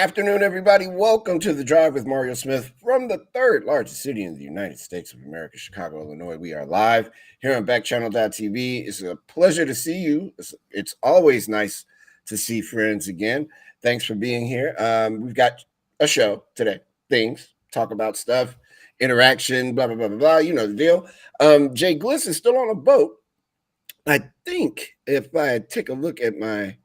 Afternoon, everybody. Welcome to The Drive with Mario Smith from the third largest city in the United States of America, Chicago, Illinois. We are live here on Backchannel.tv. It's a pleasure to see you. It's always nice to see friends again. Thanks for being here. We've got a show today. Things, talk about stuff, interaction, blah, blah, blah, blah, blah. You know the deal. Jay Gliss is still on a boat. I think if I take a look at my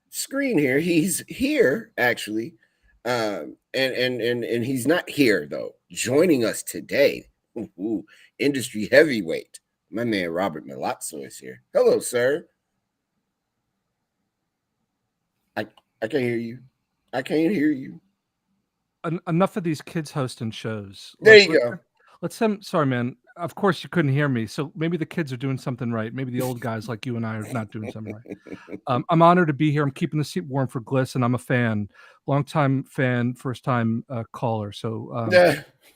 screen here, he's here actually. And he's not here though. Joining us today, industry heavyweight, my man Robert Milazzo is here. Hello, sir. I can't hear you. I can't hear you. Enough of these kids hosting shows. There you go. Let's them. Sorry, man. Of course you couldn't hear me, so maybe the kids are doing something right. Maybe the old guys like you and I are not doing something right. I'm honored to be here. I'm keeping the seat warm for Gliss, and I'm a fan, longtime fan, first time caller. So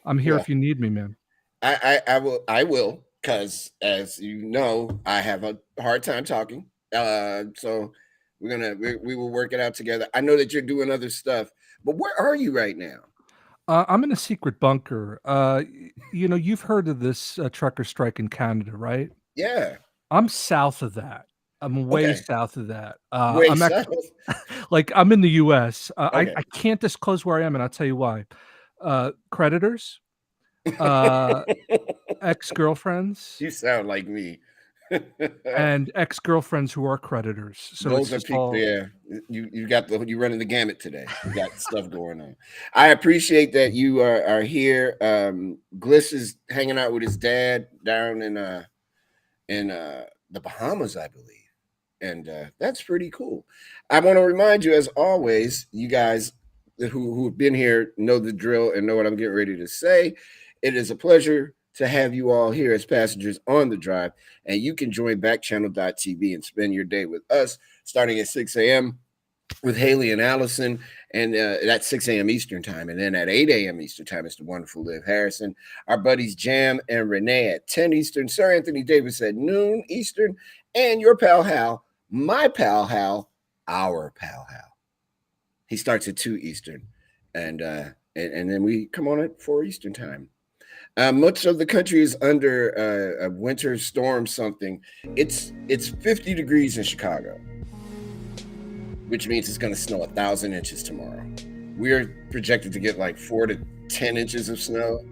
I'm here if you need me, man. I will, because as you know, I have a hard time talking. So we will work it out together. I know that you're doing other stuff, but where are you right now? I'm in a secret bunker. You've heard of this trucker strike in Canada, right? Yeah. I'm south of that. I'm way south of that. Way south? Actually, like I'm in the U.S. Okay. I can't disclose where I am, and I'll tell you why. Creditors, ex-girlfriends. You sound like me. And ex-girlfriends who are creditors. So those are people. Yeah, you running the gamut today. You got stuff going on. I appreciate that you are here. Gliss is hanging out with his dad down in the Bahamas, I believe, and that's pretty cool. I want to remind you, as always, you guys who have been here know the drill and know what I'm getting ready to say. It is a pleasure to have you all here as passengers on the drive, and you can join Backchannel.tv and spend your day with us starting at 6 a.m. with Haley and Allison, and that's 6 a.m. Eastern time. And then at 8 a.m. Eastern time, it's the wonderful Liv Harrison. Our buddies Jam and Renee at 10 Eastern. Sir Anthony Davis at noon Eastern. And your pal Hal, my pal Hal, our pal Hal. He starts at 2 Eastern. And then we come on at 4 Eastern time. Much of the country is under a winter storm something. It's 50 degrees in Chicago, which means it's going to snow 1,000 inches tomorrow. We're projected to get like 4 to 10 inches of snow.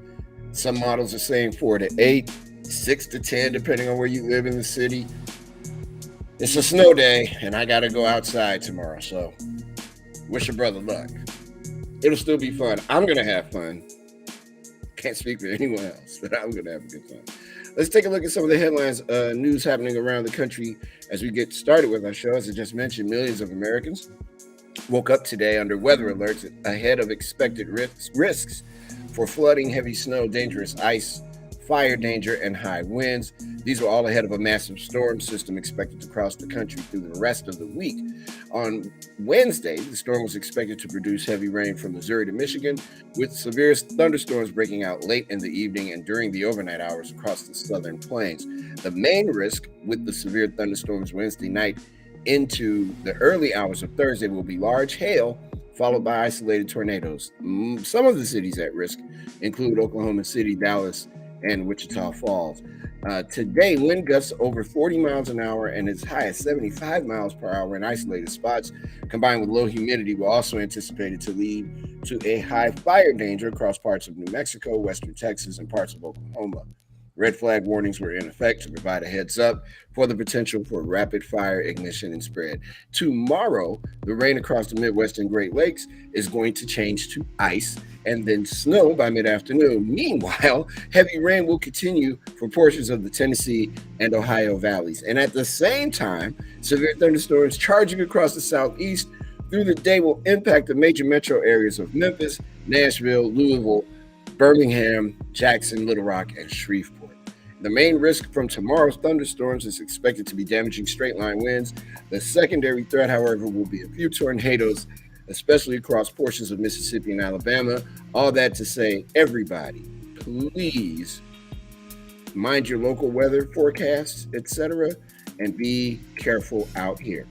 Some models are saying 4 to 8, 6 to 10, depending on where you live in the city. It's a snow day, and I got to go outside tomorrow. So wish your brother luck. It'll still be fun. I'm going to have fun. Can't speak for anyone else, but I'm going to have a good time. Let's take a look at some of the headlines, news happening around the country as we get started with our show. As I just mentioned, millions of Americans woke up today under weather alerts ahead of expected risks for flooding, heavy snow, dangerous ice, fire danger, and high winds. These were all ahead of a massive storm system expected to cross the country through the rest of the week. On Wednesday, the storm was expected to produce heavy rain from Missouri to Michigan, with severe thunderstorms breaking out late in the evening and during the overnight hours across the southern plains. The main risk with the severe thunderstorms Wednesday night into the early hours of Thursday will be large hail, followed by isolated tornadoes. Some of the cities at risk include Oklahoma City, Dallas, and Wichita Falls. Today, wind gusts over 40 miles an hour and as high as 75 miles per hour in isolated spots, combined with low humidity, were also anticipated to lead to a high fire danger across parts of New Mexico, western Texas, and parts of Oklahoma. Red flag warnings were in effect to provide a heads up for the potential for rapid fire ignition and spread. Tomorrow, the rain across the Midwest and Great Lakes is going to change to ice and then snow by mid-afternoon. Meanwhile, heavy rain will continue for portions of the Tennessee and Ohio valleys. And at the same time, severe thunderstorms charging across the southeast through the day will impact the major metro areas of Memphis, Nashville, Louisville, Birmingham, Jackson, Little Rock, and Shreveport. The main risk from tomorrow's thunderstorms is expected to be damaging straight-line winds. The secondary threat, however, will be a few tornadoes, especially across portions of Mississippi and Alabama. All that to say, everybody, please mind your local weather forecasts, etc., and be careful out here.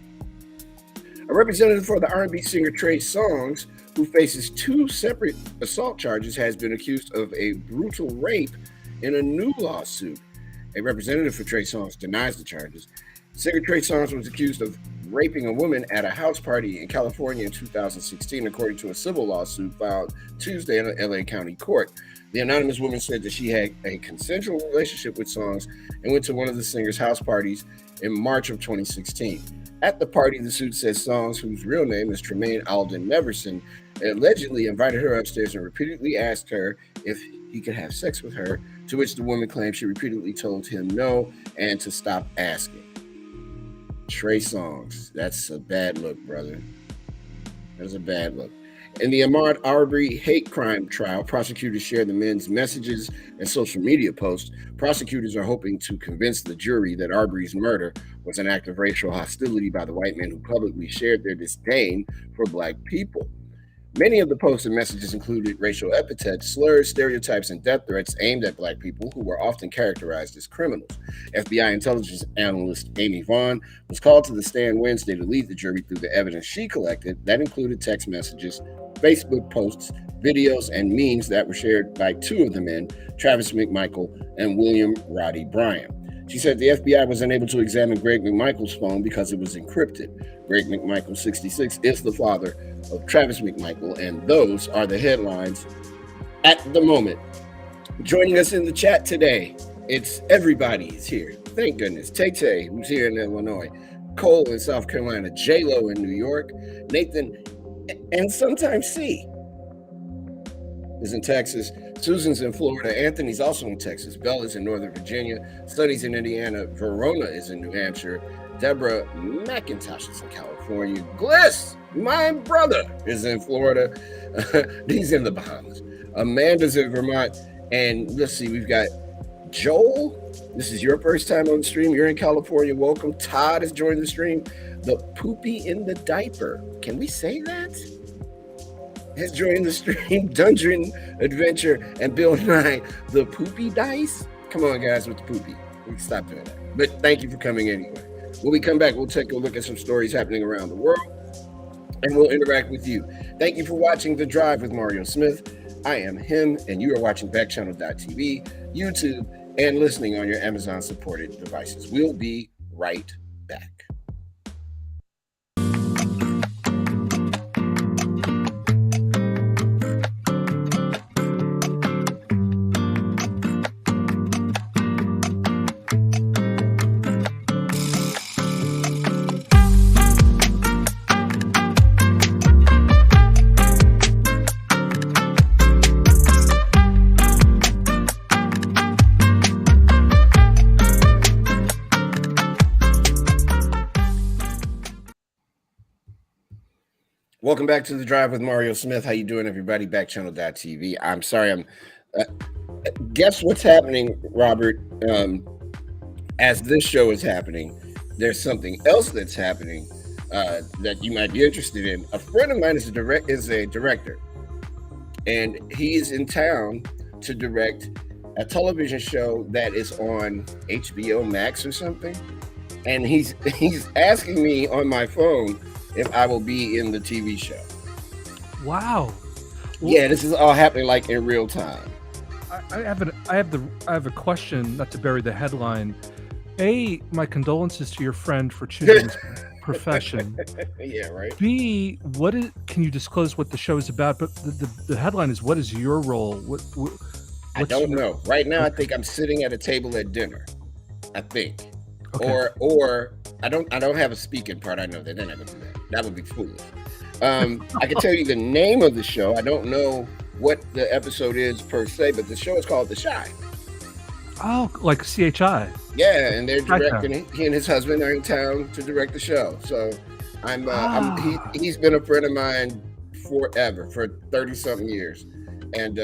A representative for the R&B singer Trey Songz who faces 2 separate assault charges, has been accused of a brutal rape in a new lawsuit. A representative for Trey Songz denies the charges. Singer Trey Songz was accused of raping a woman at a house party in California in 2016, according to a civil lawsuit filed Tuesday in an LA County court. The anonymous woman said that she had a consensual relationship with Songz and went to one of the singer's house parties in March of 2016. At the party, the suit says Songz, whose real name is Tremaine Alden Neverson, allegedly invited her upstairs and repeatedly asked her if he could have sex with her, to which the woman claimed she repeatedly told him no and to stop asking. Trey Songz, that's a bad look, brother. That's a bad look. In the Ahmaud Arbery hate crime trial, prosecutors shared the men's messages and social media posts. Prosecutors are hoping to convince the jury that Arbery's murder was an act of racial hostility by the white men who publicly shared their disdain for Black people. Many of the posts and messages included racial epithets, slurs, stereotypes, and death threats aimed at Black people who were often characterized as criminals. FBI intelligence analyst Amy Vaughn was called to the stand Wednesday to lead the jury through the evidence she collected that included text messages, Facebook posts, videos, and memes that were shared by 2 of the men, Travis McMichael and William Roddy Bryan. She said the FBI was unable to examine Greg McMichael's phone because it was encrypted. Greg McMichael, 66, is the father of Travis McMichael, and those are the headlines at the moment. Joining us in the chat today, it's everybody's here. Thank goodness. Tay, who's here in Illinois, Cole in South Carolina, J-Lo in New York, Nathan, and sometimes C is in Texas. Susan's in Florida. Anthony's also in Texas. Bella's in Northern Virginia. Sunny's in Indiana. Verona is in New Hampshire. Deborah McIntosh is in California. Gliss, my brother, is in Florida. He's in the Bahamas. Amanda's in Vermont. And let's see, we've got Joel. This is your first time on the stream. You're in California. Welcome. Todd has joined the stream. The Poopy in the Diaper. Can we say that? Has joined the stream. Dungeon Adventure and Bill Nye, the Poopy Dice. Come on, guys, with the poopy. We can stop doing that. But thank you for coming anyway. When we come back, we'll take a look at some stories happening around the world, and we'll interact with you. Thank you for watching The Drive with Mario Smith. I am him, and you are watching Backchannel.tv, YouTube, and listening on your Amazon-supported devices. We'll be right back. Welcome back to The Drive with Mario Smith. How you doing, everybody? Backchannel.tv. I'm sorry. Guess what's happening, Robert? As this show is happening, there's something else that's happening that you might be interested in. A friend of mine is a director, and he is in town to direct a television show that is on HBO Max or something. And he's asking me on my phone if I will be in the TV show. Wow. Well, yeah, this is all happening like in real time. I have a question, not to bury the headline. A, my condolences to your friend for choosing this profession. Yeah, right. B, can you disclose what the show is about? But the headline is, what is your role? I don't know. Right now, I think I'm sitting at a table at dinner. I think. Okay. Or I don't have a speaking part. I know that they're not gonna do that. That would be foolish. I can tell you the name of the show. I don't know what the episode is per se, but the show is called The Chi. Oh, like CHI. Yeah, and they're directing. He and his husband are in town to direct the show. So he's been a friend of mine forever, for 30-something years, and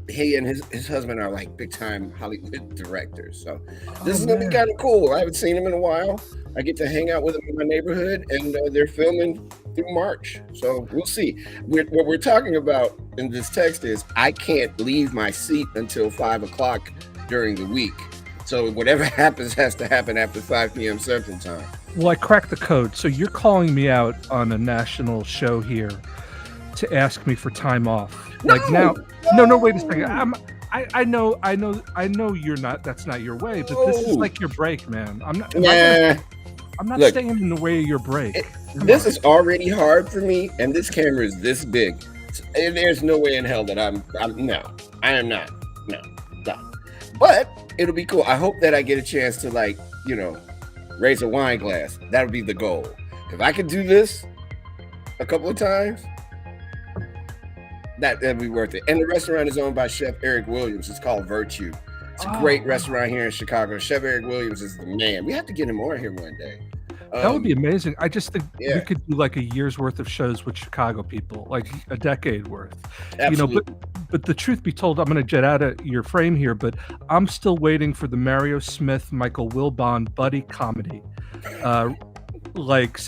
he and his husband are like big time Hollywood directors. So this is gonna be kind of cool. I haven't seen him in a while. I get to hang out with them in my neighborhood, and they're filming through March. So we'll see. What we're talking about in this text is I can't leave my seat until 5 o'clock during the week. So whatever happens has to happen after 5 p.m. Central Time. Well, I cracked the code. So you're calling me out on a national show here. to ask me for time off. No, Like now, no, wait a second. I know you're not. That's not your way. But this is like your break, man. I'm not. I'm not Look, staying in the way of your break. This is already hard for me, and this camera is this big. And there's no way in hell that I am not. No. But it'll be cool. I hope that I get a chance to, like, raise a wine glass. That would be the goal. If I could do this a couple of times, that'd be worth it. And the restaurant is owned by Chef Eric Williams. It's called Virtue. It's a great restaurant here in Chicago. Chef Eric Williams is the man. We have to get him on here one day. That would be amazing. I just think we could do like a year's worth of shows with Chicago people, like a decade worth. Absolutely. But the truth be told, I'm going to jet out of your frame here, but I'm still waiting for the Mario Smith, Michael Wilbon buddy comedy, like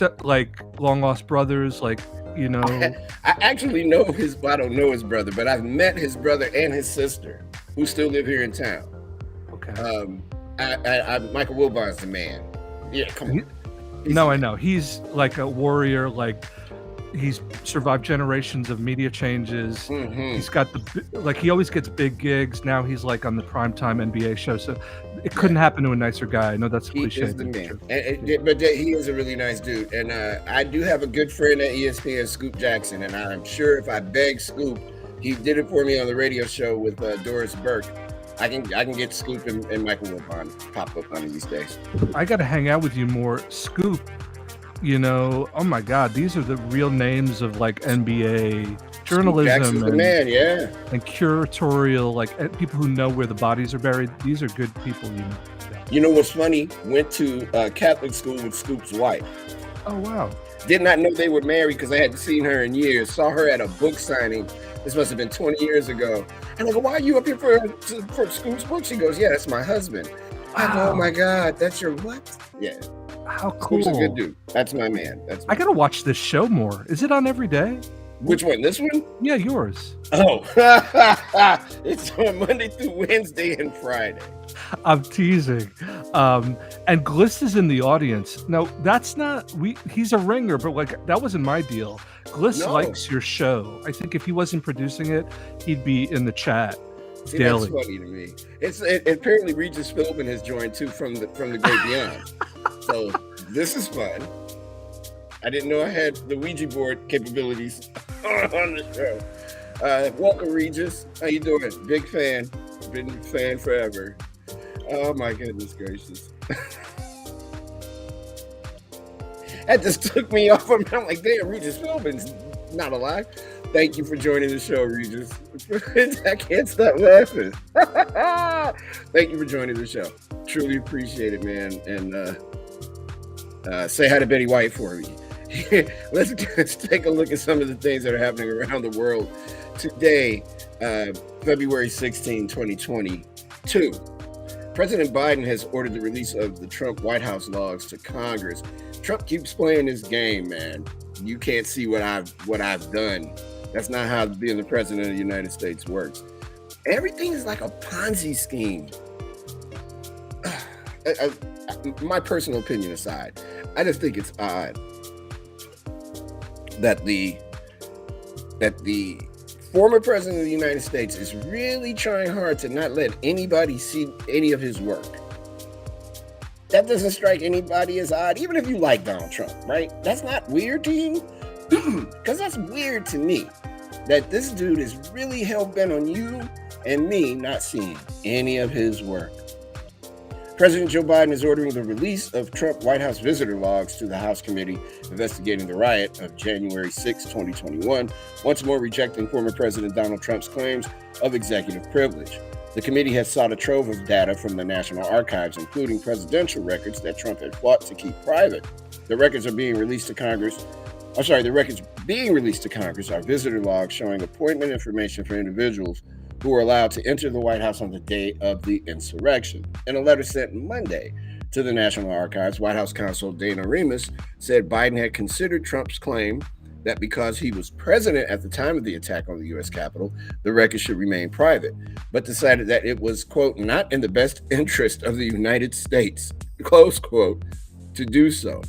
Long Lost Brothers, like. I actually know I don't know his brother, but I've met his brother and his sister who still live here in town. Okay. Michael Wilbon's the man. Yeah, come on. I know. He's like a warrior, like he's survived generations of media changes. Mm-hmm. He's got he always gets big gigs. Now he's like on the primetime NBA show. So it couldn't happen to a nicer guy. I know that's a cliche. He is the man. But he is a really nice dude. And I do have a good friend at ESPN, Scoop Jackson. And I'm sure if I beg Scoop, he did it for me on the radio show with Doris Burke. I can get Scoop and Michael Wilbon pop up one of these days. I got to hang out with you more. Scoop, oh my God, these are the real names of like NBA journalism the man, yeah, and curatorial, like people who know where the bodies are buried. These are good people, Yeah. You know what's funny? Went to Catholic school with Scoop's wife. Oh wow! Did not know they were married because I hadn't seen her in years. Saw her at a book signing. This must have been 20 years ago. And I go, why are you up here for Scoop's book? She goes, yeah, that's my husband. I go, oh my God, that's your what? Yeah. How cool. Scoop's a good dude. That's my man. I got to watch this show more. Is it on every day? Which one? This one? Yeah, yours. Oh, it's on Monday through Wednesday and Friday. I'm teasing. And Gliss is in the audience. No, that's not. He's a ringer, but like that wasn't my deal. Gliss likes your show. I think if he wasn't producing it, he'd be in the chat daily. That's funny to me. Apparently Regis Philbin has joined too from the Great Beyond. So this is fun. I didn't know I had the Ouija board capabilities on the show. Welcome, Regis. How you doing? Big fan. Been a fan forever. Oh my goodness gracious. That just took me off. I'm like, damn, Regis Philbin's not alive. Thank you for joining the show, Regis. I can't stop laughing. Thank you for joining the show. Truly appreciate it, man. And say hi to Betty White for me. Let's take a look at some of the things that are happening around the world today, February 16, 2022. President Biden has ordered the release of the Trump White House logs to Congress. Trump keeps playing this game, man. You can't see what I've done. That's not how being the president of the United States works. Everything is like a Ponzi scheme. My personal opinion aside, I just think it's odd that the former president of the United States is really trying hard to not let anybody see any of his work. That doesn't strike anybody as odd, even if you like Donald Trump, right? That's not weird to you? Because that's weird to me, that this dude is really hell-bent on you and me not seeing any of his work. President Joe Biden is ordering the release of Trump White House visitor logs to the House committee investigating the riot of January 6, 2021, once more rejecting former President Donald Trump's claims of executive privilege. The committee has sought a trove of data from the National Archives, including presidential records that Trump had fought to keep private. The records being released to Congress are visitor logs showing appointment information for individuals who were allowed to enter the White House on the day of the insurrection. In a letter sent Monday to the National Archives, White House counsel Dana Remus said Biden had considered Trump's claim that because he was president at the time of the attack on the U.S. Capitol, the records should remain private, but decided that it was, quote, not in the best interest of the United States, close quote, to do so.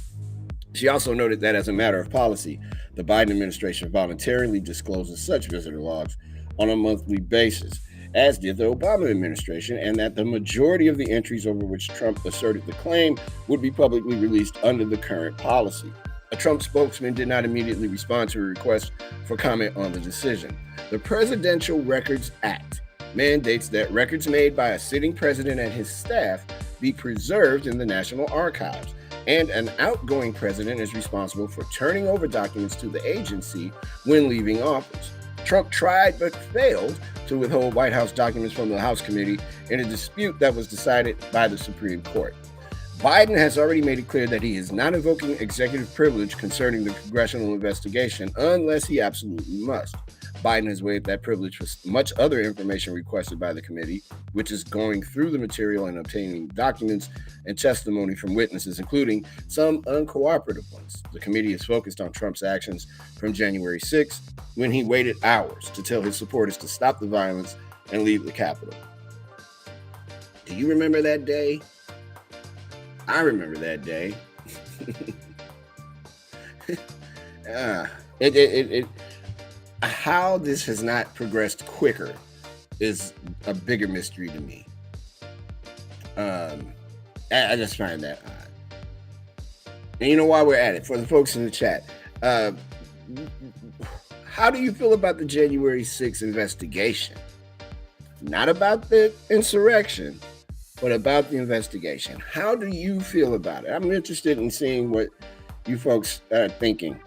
She also noted that as a matter of policy, the Biden administration voluntarily discloses such visitor logs on a monthly basis, as did the Obama administration, and that the majority of the entries over which Trump asserted the claim would be publicly released under the current policy. A Trump spokesman did not immediately respond to a request for comment on the decision. The Presidential Records Act mandates that records made by a sitting president and his staff be preserved in the National Archives, and an outgoing president is responsible for turning over documents to the agency when leaving office. Trump tried but failed to withhold White House documents from the House committee in a dispute that was decided by the Supreme Court. Biden has already made it clear that he is not invoking executive privilege concerning the congressional investigation unless he absolutely must. Biden has waived that privilege for much other information requested by the committee, which is going through the material and obtaining documents and testimony from witnesses, including some uncooperative ones. The committee is focused on Trump's actions from January 6th, when he waited hours to tell his supporters to stop the violence and leave the Capitol. Do you remember that day? I remember that day. How this has not progressed quicker is a bigger mystery to me. I just find that odd. And you know why we're at it? For the folks in the chat, how do you feel about the January 6th investigation? Not about the insurrection, but about the investigation. How do you feel about it? I'm interested in seeing what you folks are thinking.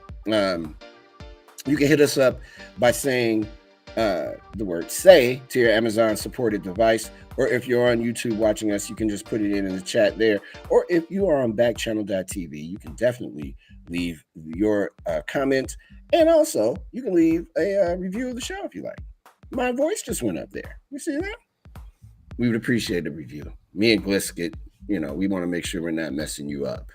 You can hit us up by saying the word "say" to your Amazon supported device, or if you're on YouTube watching us, you can just put it in the chat there. Or if you are on Backchannel.tv, you can definitely leave your comments, and also you can leave a review of the show if you like. My voice just went up there. You see that? We would appreciate a review. Me and Bliss get, we want to make sure we're not messing you up.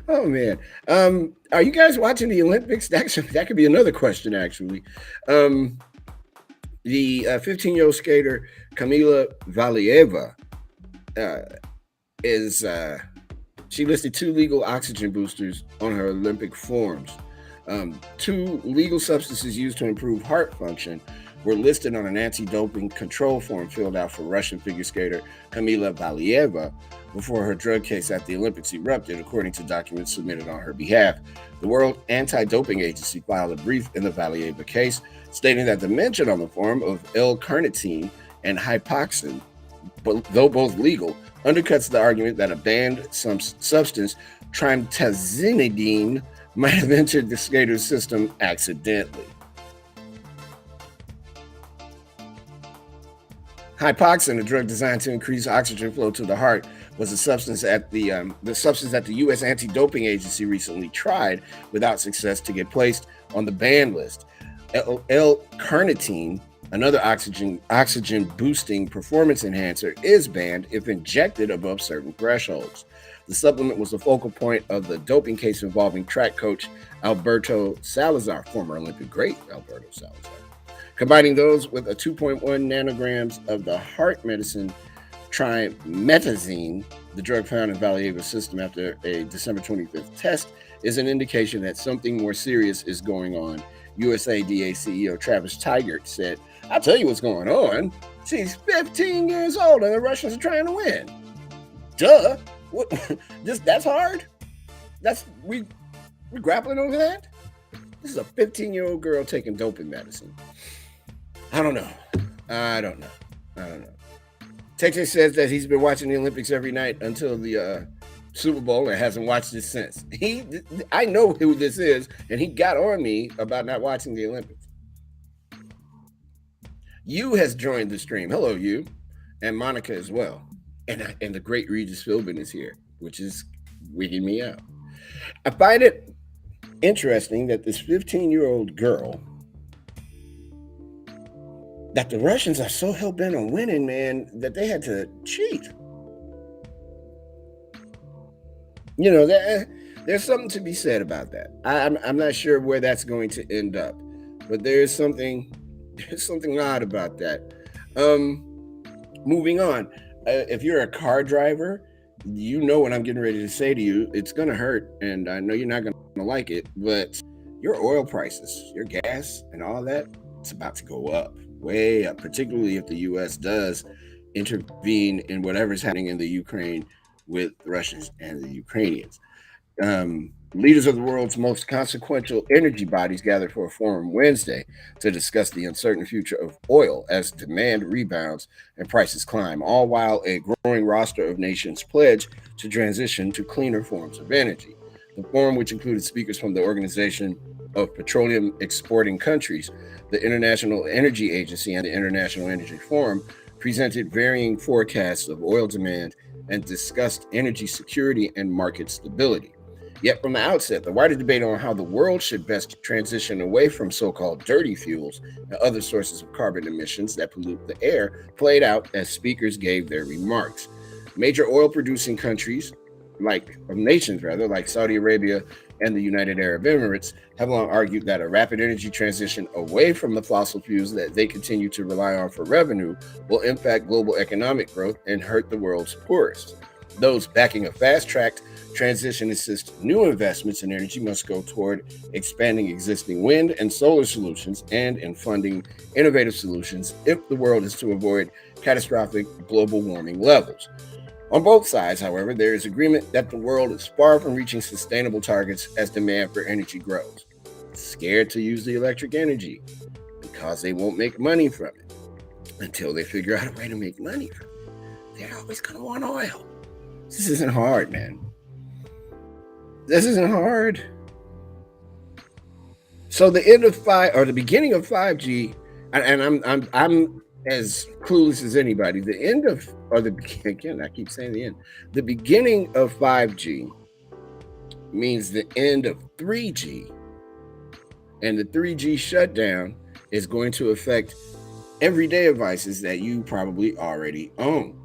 Oh man, are you guys watching the Olympics? That could be another question, actually. The 15-year-old skater Kamila Valieva she listed 2 legal oxygen boosters on her Olympic forms. 2 legal substances used to improve heart function were listed on an anti-doping control form filled out for Russian figure skater Kamila Valieva before her drug case at the Olympics erupted, according to documents submitted on her behalf. The World Anti-Doping Agency filed a brief in the Valieva case, stating that the mention on the form of L-carnitine and hypoxin, though both legal, undercuts the argument that a banned substance, trimetazidine, might have entered the skater's system accidentally. Hypoxin, a drug designed to increase oxygen flow to the heart, was a substance at the U.S. Anti-Doping Agency recently tried without success to get placed on the ban list. L-carnitine, another oxygen boosting performance enhancer, is banned if injected above certain thresholds. The supplement was the focal point of the doping case involving track coach Alberto Salazar, former Olympic great Alberto Salazar. Combining those with a 2.1 nanograms of the heart medicine trimetazine, the drug found in Valieva's system after a December 25th test, is an indication that something more serious is going on. USADA CEO Travis Tigert said, "I'll tell you what's going on. She's 15 years old and the Russians are trying to win. Duh. What? That's hard? We're grappling over that? This is a 15-year-old girl taking doping medicine. I don't know. Texas says that he's been watching the Olympics every night until the Super Bowl and hasn't watched it since. I know who this is, and he got on me about not watching the Olympics. You has joined the stream. Hello, you, and Monica as well, and the great Regis Philbin is here, which is wigging me out. I find it interesting that this 15-year-old girl, that the Russians are so hell-bent on winning, man, that they had to cheat. There's something to be said about that. I'm not sure where that's going to end up, but there's something odd about that. Moving on, if you're a car driver, you know what I'm getting ready to say to you. It's going to hurt, and I know you're not going to like it, but your oil prices, your gas, and all that, it's about to go up, way up, particularly if the U.S. does intervene in whatever's happening in the Ukraine with the Russians and the Ukrainians. Leaders of the world's most consequential energy bodies gathered for a forum Wednesday to discuss the uncertain future of oil as demand rebounds and prices climb, all while a growing roster of nations pledge to transition to cleaner forms of energy. The forum, which included speakers from the Organization of Petroleum Exporting Countries, the International Energy Agency, and the International Energy Forum, presented varying forecasts of oil demand and discussed energy security and market stability. Yet from the outset, the wider debate on how the world should best transition away from so called dirty fuels and other sources of carbon emissions that pollute the air played out as speakers gave their remarks. Major oil producing countries, nations rather, like Saudi Arabia and the United Arab Emirates, have long argued that a rapid energy transition away from the fossil fuels that they continue to rely on for revenue will impact global economic growth and hurt the world's poorest. Those backing a fast-tracked transition insist new investments in energy must go toward expanding existing wind and solar solutions and in funding innovative solutions if the world is to avoid catastrophic global warming levels. On both sides, however, there is agreement that the world is far from reaching sustainable targets as demand for energy grows. It's scared to use the electric energy because they won't make money from it until they figure out a way to make money from it. They're always going to want oil. This isn't hard, man. This isn't hard. So the end of the beginning of 5G, and I'm as clueless as anybody. The end of, or the again, I keep saying the end. The beginning of 5G means the end of 3G, and the 3G shutdown is going to affect everyday devices that you probably already own.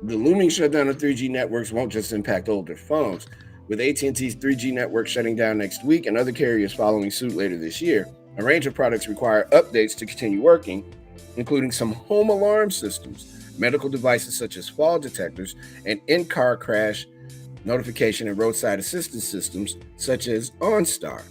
The looming shutdown of 3G networks won't just impact older phones. With AT&T's 3G network shutting down next week and other carriers following suit later this year, a range of products require updates to continue working, including some home alarm systems, medical devices such as fall detectors, and in-car crash notification and roadside assistance systems such as OnStar.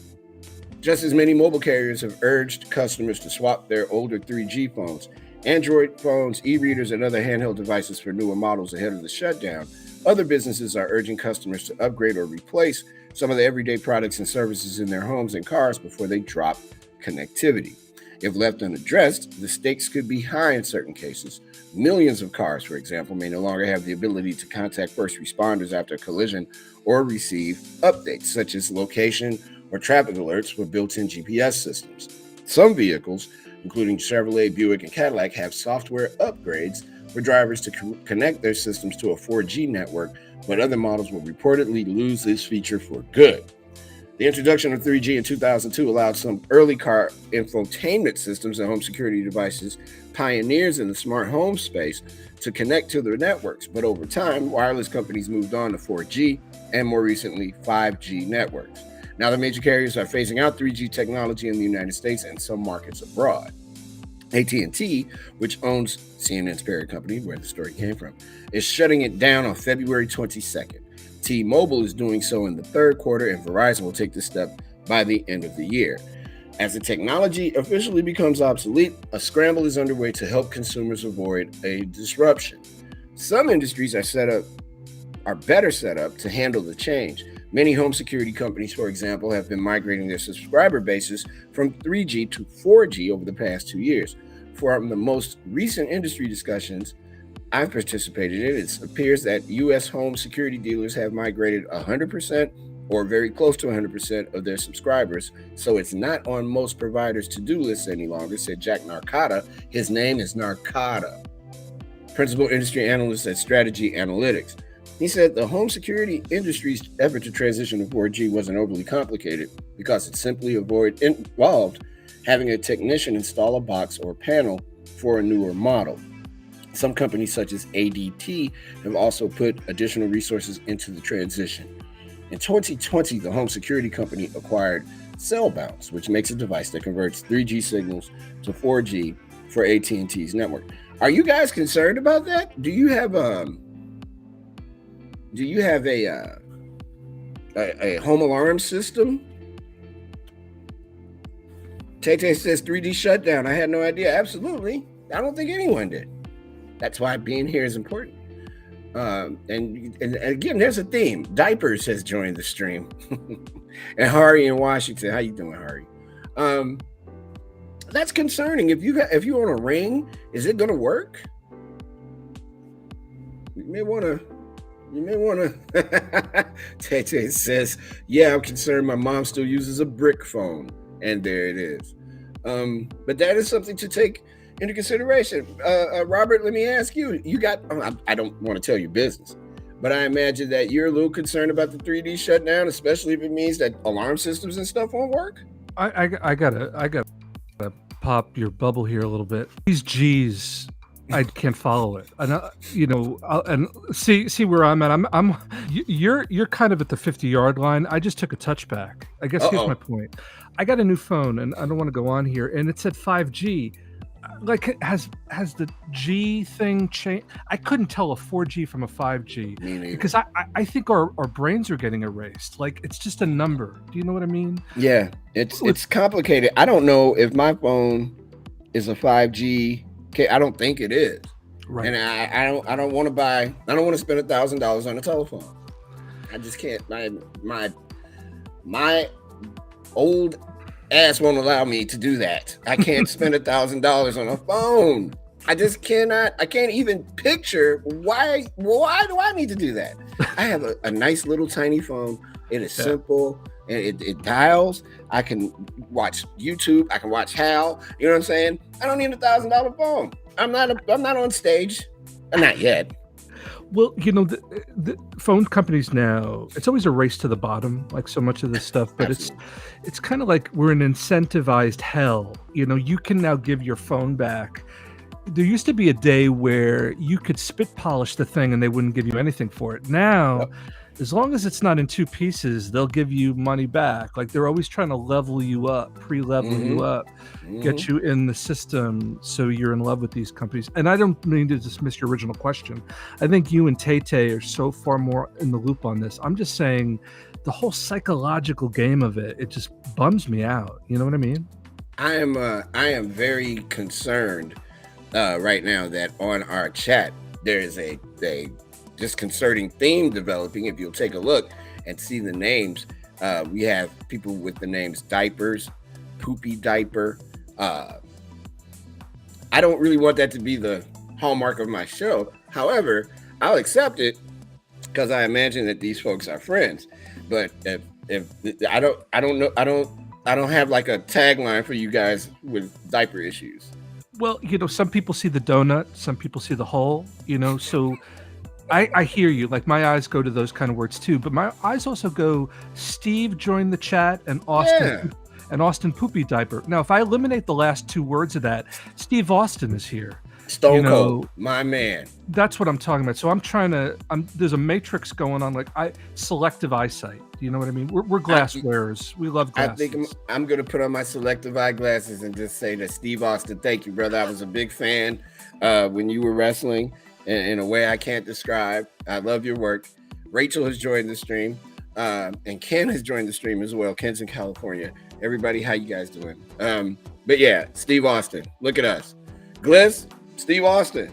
Just as many mobile carriers have urged customers to swap their older 3G phones, Android phones, e-readers, and other handheld devices for newer models ahead of the shutdown, other businesses are urging customers to upgrade or replace some of the everyday products and services in their homes and cars before they drop connectivity. If left unaddressed, the stakes could be high in certain cases. Millions of cars, for example, may no longer have the ability to contact first responders after a collision or receive updates, such as location or traffic alerts with built-in GPS systems. Some vehicles, including Chevrolet, Buick, and Cadillac, have software upgrades for drivers to connect their systems to a 4G network, but other models will reportedly lose this feature for good. The introduction of 3G in 2002 allowed some early car infotainment systems and home security devices, pioneers in the smart home space, to connect to their networks. But over time, wireless companies moved on to 4G and more recently 5G networks. Now the major carriers are phasing out 3G technology in the United States and some markets abroad. AT&T, which owns CNN's parent company, where the story came from, is shutting it down on February 22nd. T-Mobile is doing so in the third quarter, and Verizon will take this step by the end of the year. As the technology officially becomes obsolete, a scramble is underway to help consumers avoid a disruption. Some industries are better set up to handle the change. Many home security companies, for example, have been migrating their subscriber bases from 3G to 4G over the past 2 years. From the most recent industry discussions I've participated in, it appears that U.S. home security dealers have migrated 100% or very close to 100% of their subscribers, so it's not on most providers' to-do lists any longer, said Jack Narcata. His name is Narcata, principal industry analyst at Strategy Analytics. He said the home security industry's effort to transition to 4G wasn't overly complicated because it simply involved having a technician install a box or panel for a newer model. Some companies such as ADT have also put additional resources into the transition. In 2020, the home security company acquired Cellbounce, which makes a device that converts 3G signals to 4G for AT&T's network. Are you guys concerned about that? Do you have Do you have a home alarm system? Tay says 3D shutdown. I had no idea. Absolutely. I don't think anyone did. That's why being here is important. And again, there's a theme. Diapers has joined the stream, and Hari in Washington. How you doing, Hari? That's concerning. If you own a ring, is it going to work? You may want to. Tay says, "Yeah, I'm concerned. My mom still uses a brick phone." And there it is. But that is something to take into consideration. Robert, let me ask you. You got, I don't want to tell you business, but I imagine that you're a little concerned about the 3D shutdown, especially if it means that alarm systems and stuff won't work. I gotta pop your bubble here a little bit. These G's, I can't follow it. And and see where I'm at. You're kind of at the 50-yard line. I just took a touchback. I guess here's my point. I got a new phone, and I don't want to go on here, and it said 5G. Like, has the G thing changed? I couldn't tell a 4G from a 5G because I think our brains are getting erased. Like, it's just a number. Do you know what I mean? Yeah, it's complicated. I don't know if my phone is a 5G. I don't think it is. Right. And I don't want to buy. I don't want to spend $1,000 on a telephone. I just can't. My old ass won't allow me to do that. I can't spend $1,000 on a phone. I just cannot. I can't even picture why do I need to do that? I have a nice little tiny phone. It is simple and it dials. I can watch YouTube. I can watch Hal. You know what I'm saying? I don't need $1,000 phone. I'm not on stage. Not yet. Well, the phone companies now, it's always a race to the bottom, like so much of this stuff, but it's kind of like we're in incentivized hell. You can now give your phone back. There used to be a day where you could spit polish the thing and they wouldn't give you anything for it. Now, as long as it's not in two pieces, they'll give you money back. Like, they're always trying to level you up, pre-level you up, get you in the system so you're in love with these companies. And I don't mean to dismiss your original question. I think you and Tay are so far more in the loop on this. I'm just saying the whole psychological game of it just bums me out. You know what I mean? I am very concerned right now that on our chat there is a disconcerting theme developing. If you'll take a look and see the names, we have people with the names Diapers, Poopy Diaper. I don't really want that to be the hallmark of my show. However, I'll accept it because I imagine that these folks are friends. But if I don't have like a tagline for you guys with diaper issues. Well, some people see the donut, some people see the hole. So. I hear you. Like, my eyes go to those kind of words too, but my eyes also go, Steve joined the chat and Austin Poopy Diaper. Now, if I eliminate the last two words of that, Steve Austin is here. Stone Cold, my man. That's what I'm talking about. So there's a matrix going on, like selective eyesight. Do you know what I mean? We're glass wearers. We love glasses. I think I'm going to put on my selective eyeglasses and just say that Steve Austin, thank you, brother. I was a big fan when you were wrestling. In a way I can't describe. I love your work. Rachel has joined the stream, and Ken has joined the stream as well. Ken's in California. Everybody, how you guys doing? But yeah, Steve Austin. Look at us. Gliss, Steve Austin,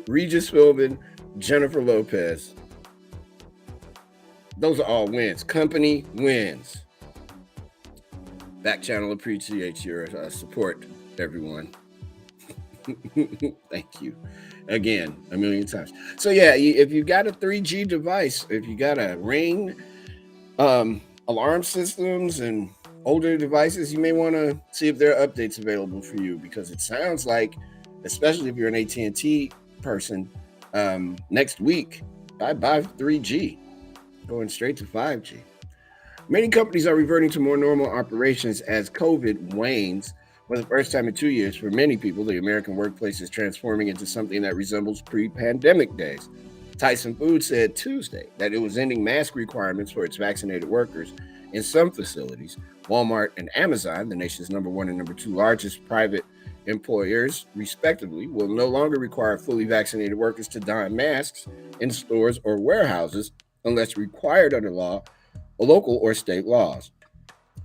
Regis Philbin, Jennifer Lopez. Those are all wins. Company wins. Backchannel appreciates your support, everyone. Thank you again a million times. So yeah, if you got a 3G device, if you got a Ring, alarm systems and older devices, you may want to see if there are updates available for you, because it sounds like, especially if you're an AT&T person, next week bye 3G, going straight to 5G. Many companies are reverting to more normal operations as COVID wanes. For the first time in 2 years, for many people, the American workplace is transforming into something that resembles pre-pandemic days. Tyson Foods said Tuesday that it was ending mask requirements for its vaccinated workers in some facilities. Walmart and Amazon, the nation's number 1 and number 2 largest private Employers, respectively, will no longer require fully vaccinated workers to don masks in stores or warehouses unless required under law, local or state laws.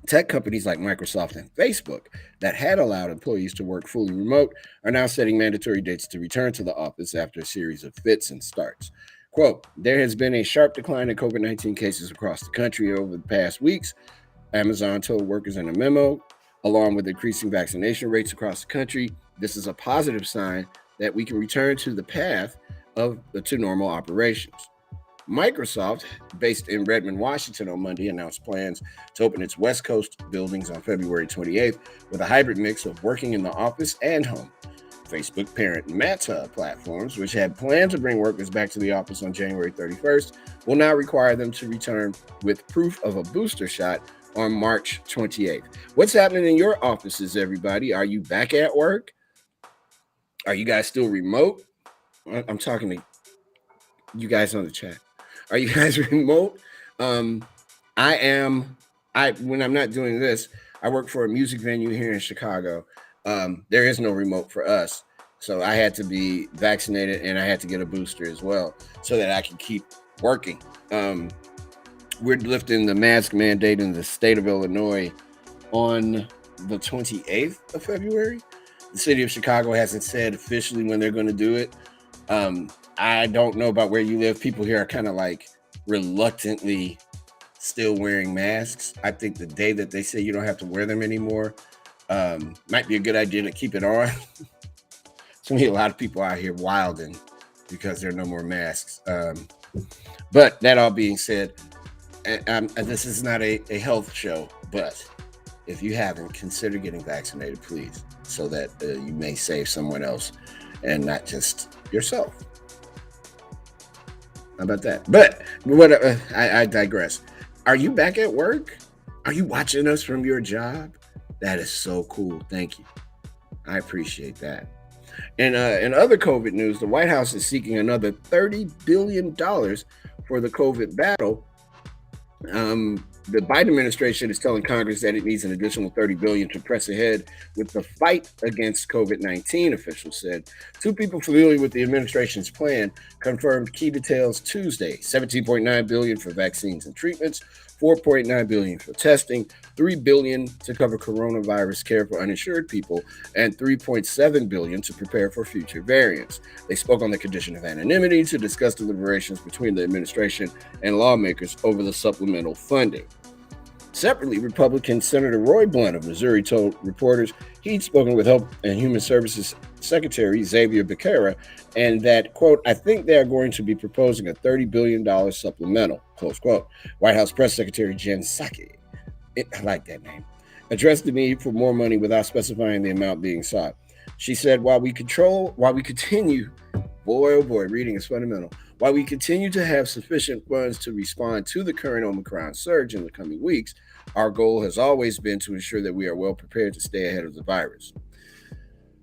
Tech companies like Microsoft and Facebook that had allowed employees to work fully remote are now setting mandatory dates to return to the office after a series of fits and starts. Quote, there has been a sharp decline in COVID 19 cases across the country over the past weeks, Amazon told workers in a memo. Along with increasing vaccination rates across the country, this is a positive sign that we can return to the path to normal operations. Microsoft, based in Redmond, Washington, on Monday announced plans to open its West Coast buildings on February 28th with a hybrid mix of working in the office and home. Facebook parent Meta platforms, which had planned to bring workers back to the office on January 31st, will now require them to return with proof of a booster shot on March 28th. What's happening in your offices, everybody? Are you back at work? Are you guys still remote? I'm talking to you guys on the chat. Are you guys remote? I am. When I'm not doing this, I work for a music venue here in Chicago. There is no remote for us, so I had to be vaccinated and I had to get a booster as well so that I can keep working. We're lifting the mask mandate in the state of Illinois on the 28th of February. The city of Chicago hasn't said officially when they're going to do it. I don't know about where you live. People here are kind of like reluctantly still wearing masks. I think the day that they say you don't have to wear them anymore might be a good idea to keep it on. To me, a lot of people out here wilding because there are no more masks. But that all being said, this is not a health show, but if you haven't, consider getting vaccinated, please, so that you may save someone else and not just yourself. How about that? But what I digress. Are you back at work? Are you watching us from your job? That is so cool. Thank you. I appreciate that. And in other COVID news, the White House is seeking another $30 billion for the COVID battle. The Biden administration is telling Congress that it needs an additional $30 billion to press ahead with the fight against COVID-19, officials said. Two people familiar with the administration's plan confirmed key details Tuesday: $17.9 billion for vaccines and treatments, $4.9 billion for testing, $3 billion to cover coronavirus care for uninsured people, and $3.7 billion to prepare for future variants. They spoke on the condition of anonymity to discuss deliberations between the administration and lawmakers over the supplemental funding. Separately, Republican Senator Roy Blunt of Missouri told reporters he'd spoken with Health and Human Services Secretary Xavier Becerra, and that, quote, I think they are going to be proposing a $30 billion supplemental, close quote. White House Press Secretary Jen Psaki, I like that name, addressed the need for more money without specifying the amount being sought. She said, while we continue, boy, oh boy, reading is fundamental. While we continue to have sufficient funds to respond to the current Omicron surge in the coming weeks, our goal has always been to ensure that we are well prepared to stay ahead of the virus.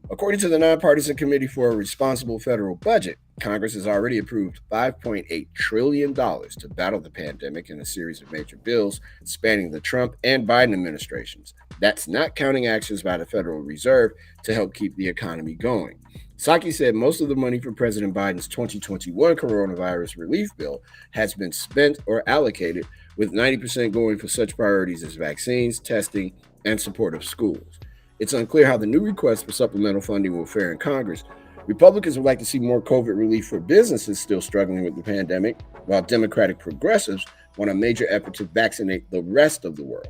According to the Nonpartisan Committee for a Responsible Federal Budget, Congress has already approved $5.8 trillion to battle the pandemic in a series of major bills spanning the Trump and Biden administrations. That's not counting actions by the Federal Reserve to help keep the economy going. Psaki said most of the money from President Biden's 2021 coronavirus relief bill has been spent or allocated, with 90% going for such priorities as vaccines, testing, and support of schools. It's unclear how the new request for supplemental funding will fare in Congress. Republicans would like to see more COVID relief for businesses still struggling with the pandemic, while Democratic progressives want a major effort to vaccinate the rest of the world.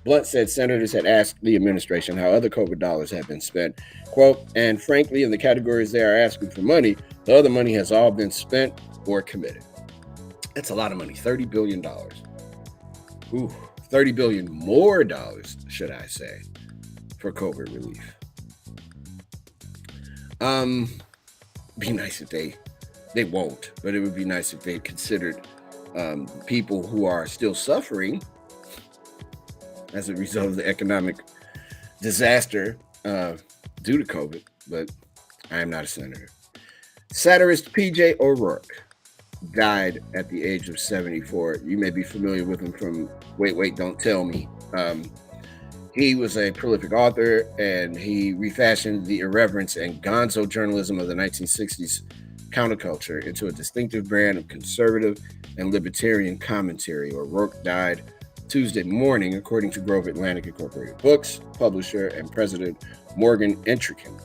Blunt said senators had asked the administration how other COVID dollars have been spent. Quote, and frankly, in the categories they are asking for money, the other money has all been spent or committed. That's a lot of money, $30 billion. Ooh, $30 billion more dollars, should I say, for COVID relief. Be nice if they won't, but it would be nice if they considered people who are still suffering as a result of the economic disaster due to COVID, but I am not a senator. Satirist PJ O'Rourke died at the age of 74. You may be familiar with him from Wait, Don't Tell Me. He was a prolific author, and he refashioned the irreverence and gonzo journalism of the 1960s counterculture into a distinctive brand of conservative and libertarian commentary. O'Rourke died Tuesday morning, according to Grove Atlantic Incorporated Books, publisher and president Morgan Entrican.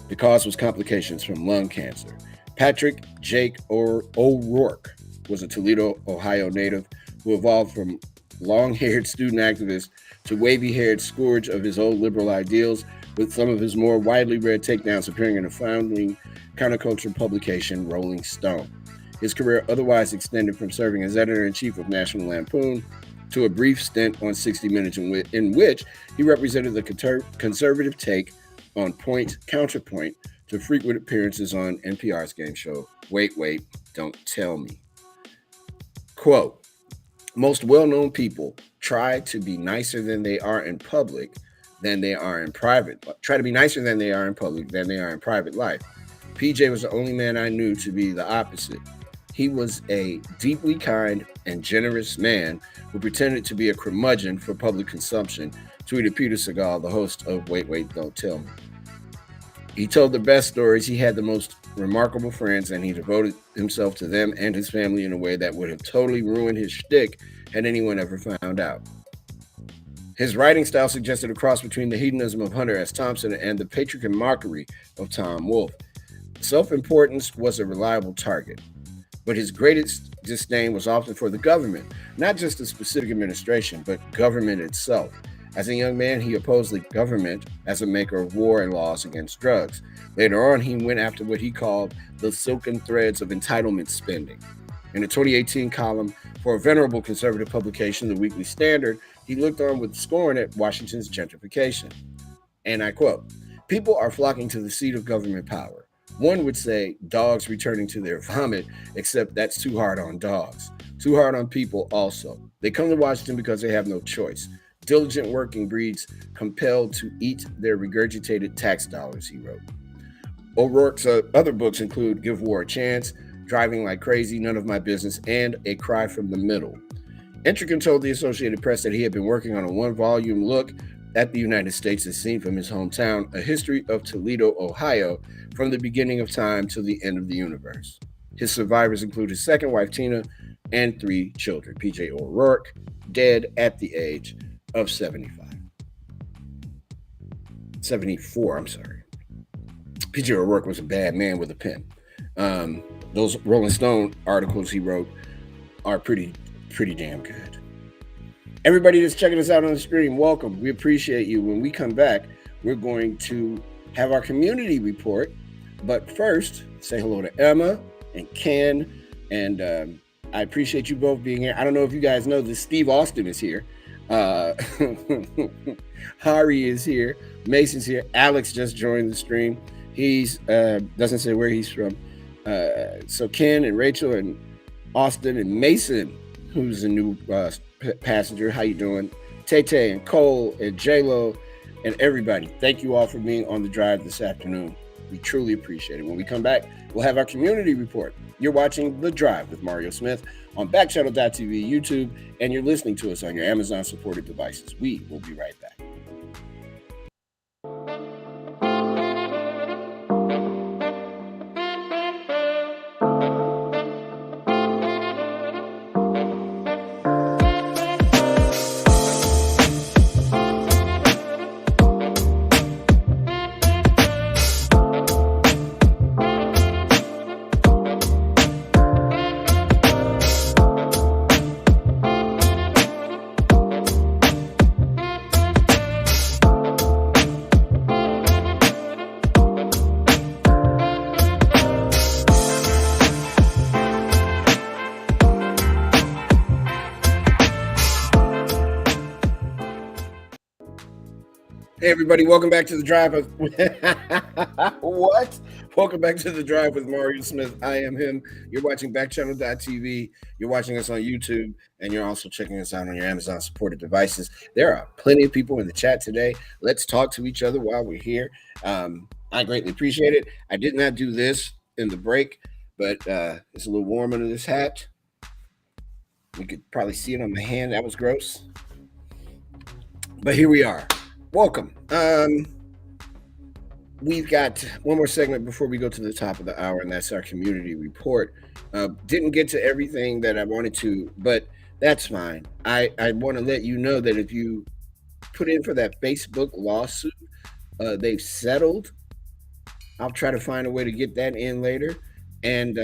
The cause was complications from lung cancer. Patrick Jake O'Rourke was a Toledo, Ohio native who evolved from long haired student activist to wavy haired scourge of his old liberal ideals, with some of his more widely read takedowns appearing in the founding counterculture publication Rolling Stone. His career otherwise extended from serving as editor in chief of National Lampoon to a brief stint on 60 Minutes, in which he represented the conservative take on Point Counterpoint, to frequent appearances on NPR's game show Wait, Wait, Don't Tell Me. Quote, most well-known people try to be nicer than they are in public than they are in private. Try to be nicer than they are in public than they are in private life. PJ was the only man I knew to be the opposite. He was a deeply kind and generous man who pretended to be a curmudgeon for public consumption, tweeted Peter Segal, the host of Wait, Wait, Don't Tell Me. He told the best stories. He had the most remarkable friends, and he devoted himself to them and his family in a way that would have totally ruined his shtick had anyone ever found out. His writing style suggested a cross between the hedonism of Hunter S. Thompson and the patriarchal mockery of Tom Wolfe. Self-importance was a reliable target, but his greatest disdain was often for the government, not just a specific administration, but government itself. As a young man, he opposed the government as a maker of war and laws against drugs. Later on, he went after what he called the silken threads of entitlement spending. In a 2018 column for a venerable conservative publication, The Weekly Standard, he looked on with scorn at Washington's gentrification. And I quote, people are flocking to the seat of government power. One would say dogs returning to their vomit, except that's too hard on dogs. Too hard on people also. They come to Washington because they have no choice. Diligent working breeds compelled to eat their regurgitated tax dollars, he wrote. O'Rourke's other books include Give War a Chance, Driving Like Crazy, None of My Business, and A Cry from the Middle. Entrican told the Associated Press that he had been working on a one-volume look at the United States as seen from his hometown, A History of Toledo, Ohio, from the beginning of time to the end of the universe. His survivors include his second wife, Tina, and 3 children. P.J. O'Rourke, dead at the age of 74, I'm sorry. P.J. O'Rourke was a bad man with a pen. Those Rolling Stone articles he wrote are pretty damn good. Everybody that's checking us out on the stream, welcome. We appreciate you. When we come back, we're going to have our community report. But first, say hello to Emma and Ken. And I appreciate you both being here. I don't know if you guys know this. Steve Austin is here. Hari is here. Mason's here. Alex just joined the stream. He's doesn't say where he's from. So Ken and Rachel and Austin and Mason, who's a new passenger. How you doing? Tay and Cole and J-Lo and everybody. Thank you all for being on the drive this afternoon. We truly appreciate it. When we come back, we'll have our community report. You're watching The Drive with Mario Smith on Backchannel.tv, YouTube, and you're listening to us on your Amazon-supported devices. We will be right back. Hey everybody, welcome back to The Drive. What? Welcome back to The Drive with Mario Smith. I am him. You're watching Backchannel.tv. You're watching us on YouTube, and you're also checking us out on your Amazon-supported devices. There are plenty of people in the chat today. Let's talk to each other while we're here. I greatly appreciate it. I did not do this in the break, but it's a little warm under this hat. You could probably see it on my hand. That was gross. But here we are. Welcome. We've got one more segment before we go to the top of the hour, and that's our community report. Didn't get to everything that I wanted to, but that's fine. I want to let you know that if you put in for that Facebook lawsuit, they've settled. I'll try to find a way to get that in later. And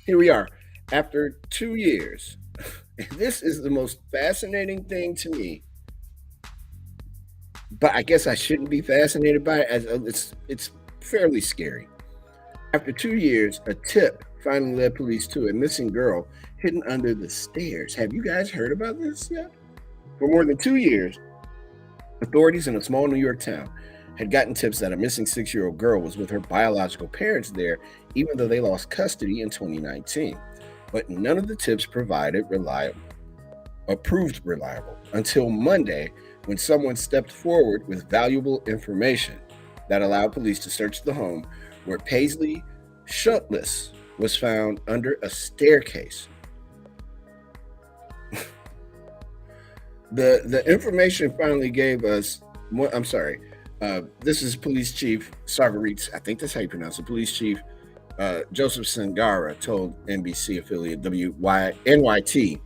here we are. After 2 years, this is the most fascinating thing to me, but I guess I shouldn't be fascinated by it, as it's fairly scary. After 2 years, a tip finally led police to a missing girl hidden under the stairs. Have you guys heard about this yet? For more than 2 years, authorities in a small New York town had gotten tips that a missing 6-year-old girl was with her biological parents there, even though they lost custody in 2019. But none of the tips proved reliable until Monday, when someone stepped forward with valuable information that allowed police to search the home where Paisley Schultz was found under a staircase. The information finally gave us. I'm sorry. This is Police Chief Sargareets. I think that's how you pronounce it. Police Chief Joseph Sangara told NBC affiliate WYNYT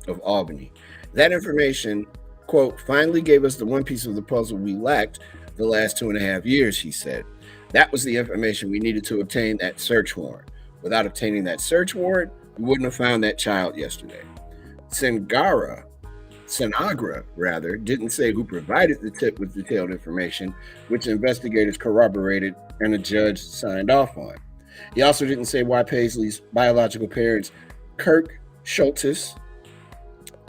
of Albany. That information, quote, finally gave us the one piece of the puzzle we lacked the last 2.5 years, he said. That was the information we needed to obtain that search warrant. Without obtaining that search warrant, we wouldn't have found that child yesterday. Sanagra, didn't say who provided the tip with detailed information, which investigators corroborated and a judge signed off on. He also didn't say why Paisley's biological parents, Kirk Schultz,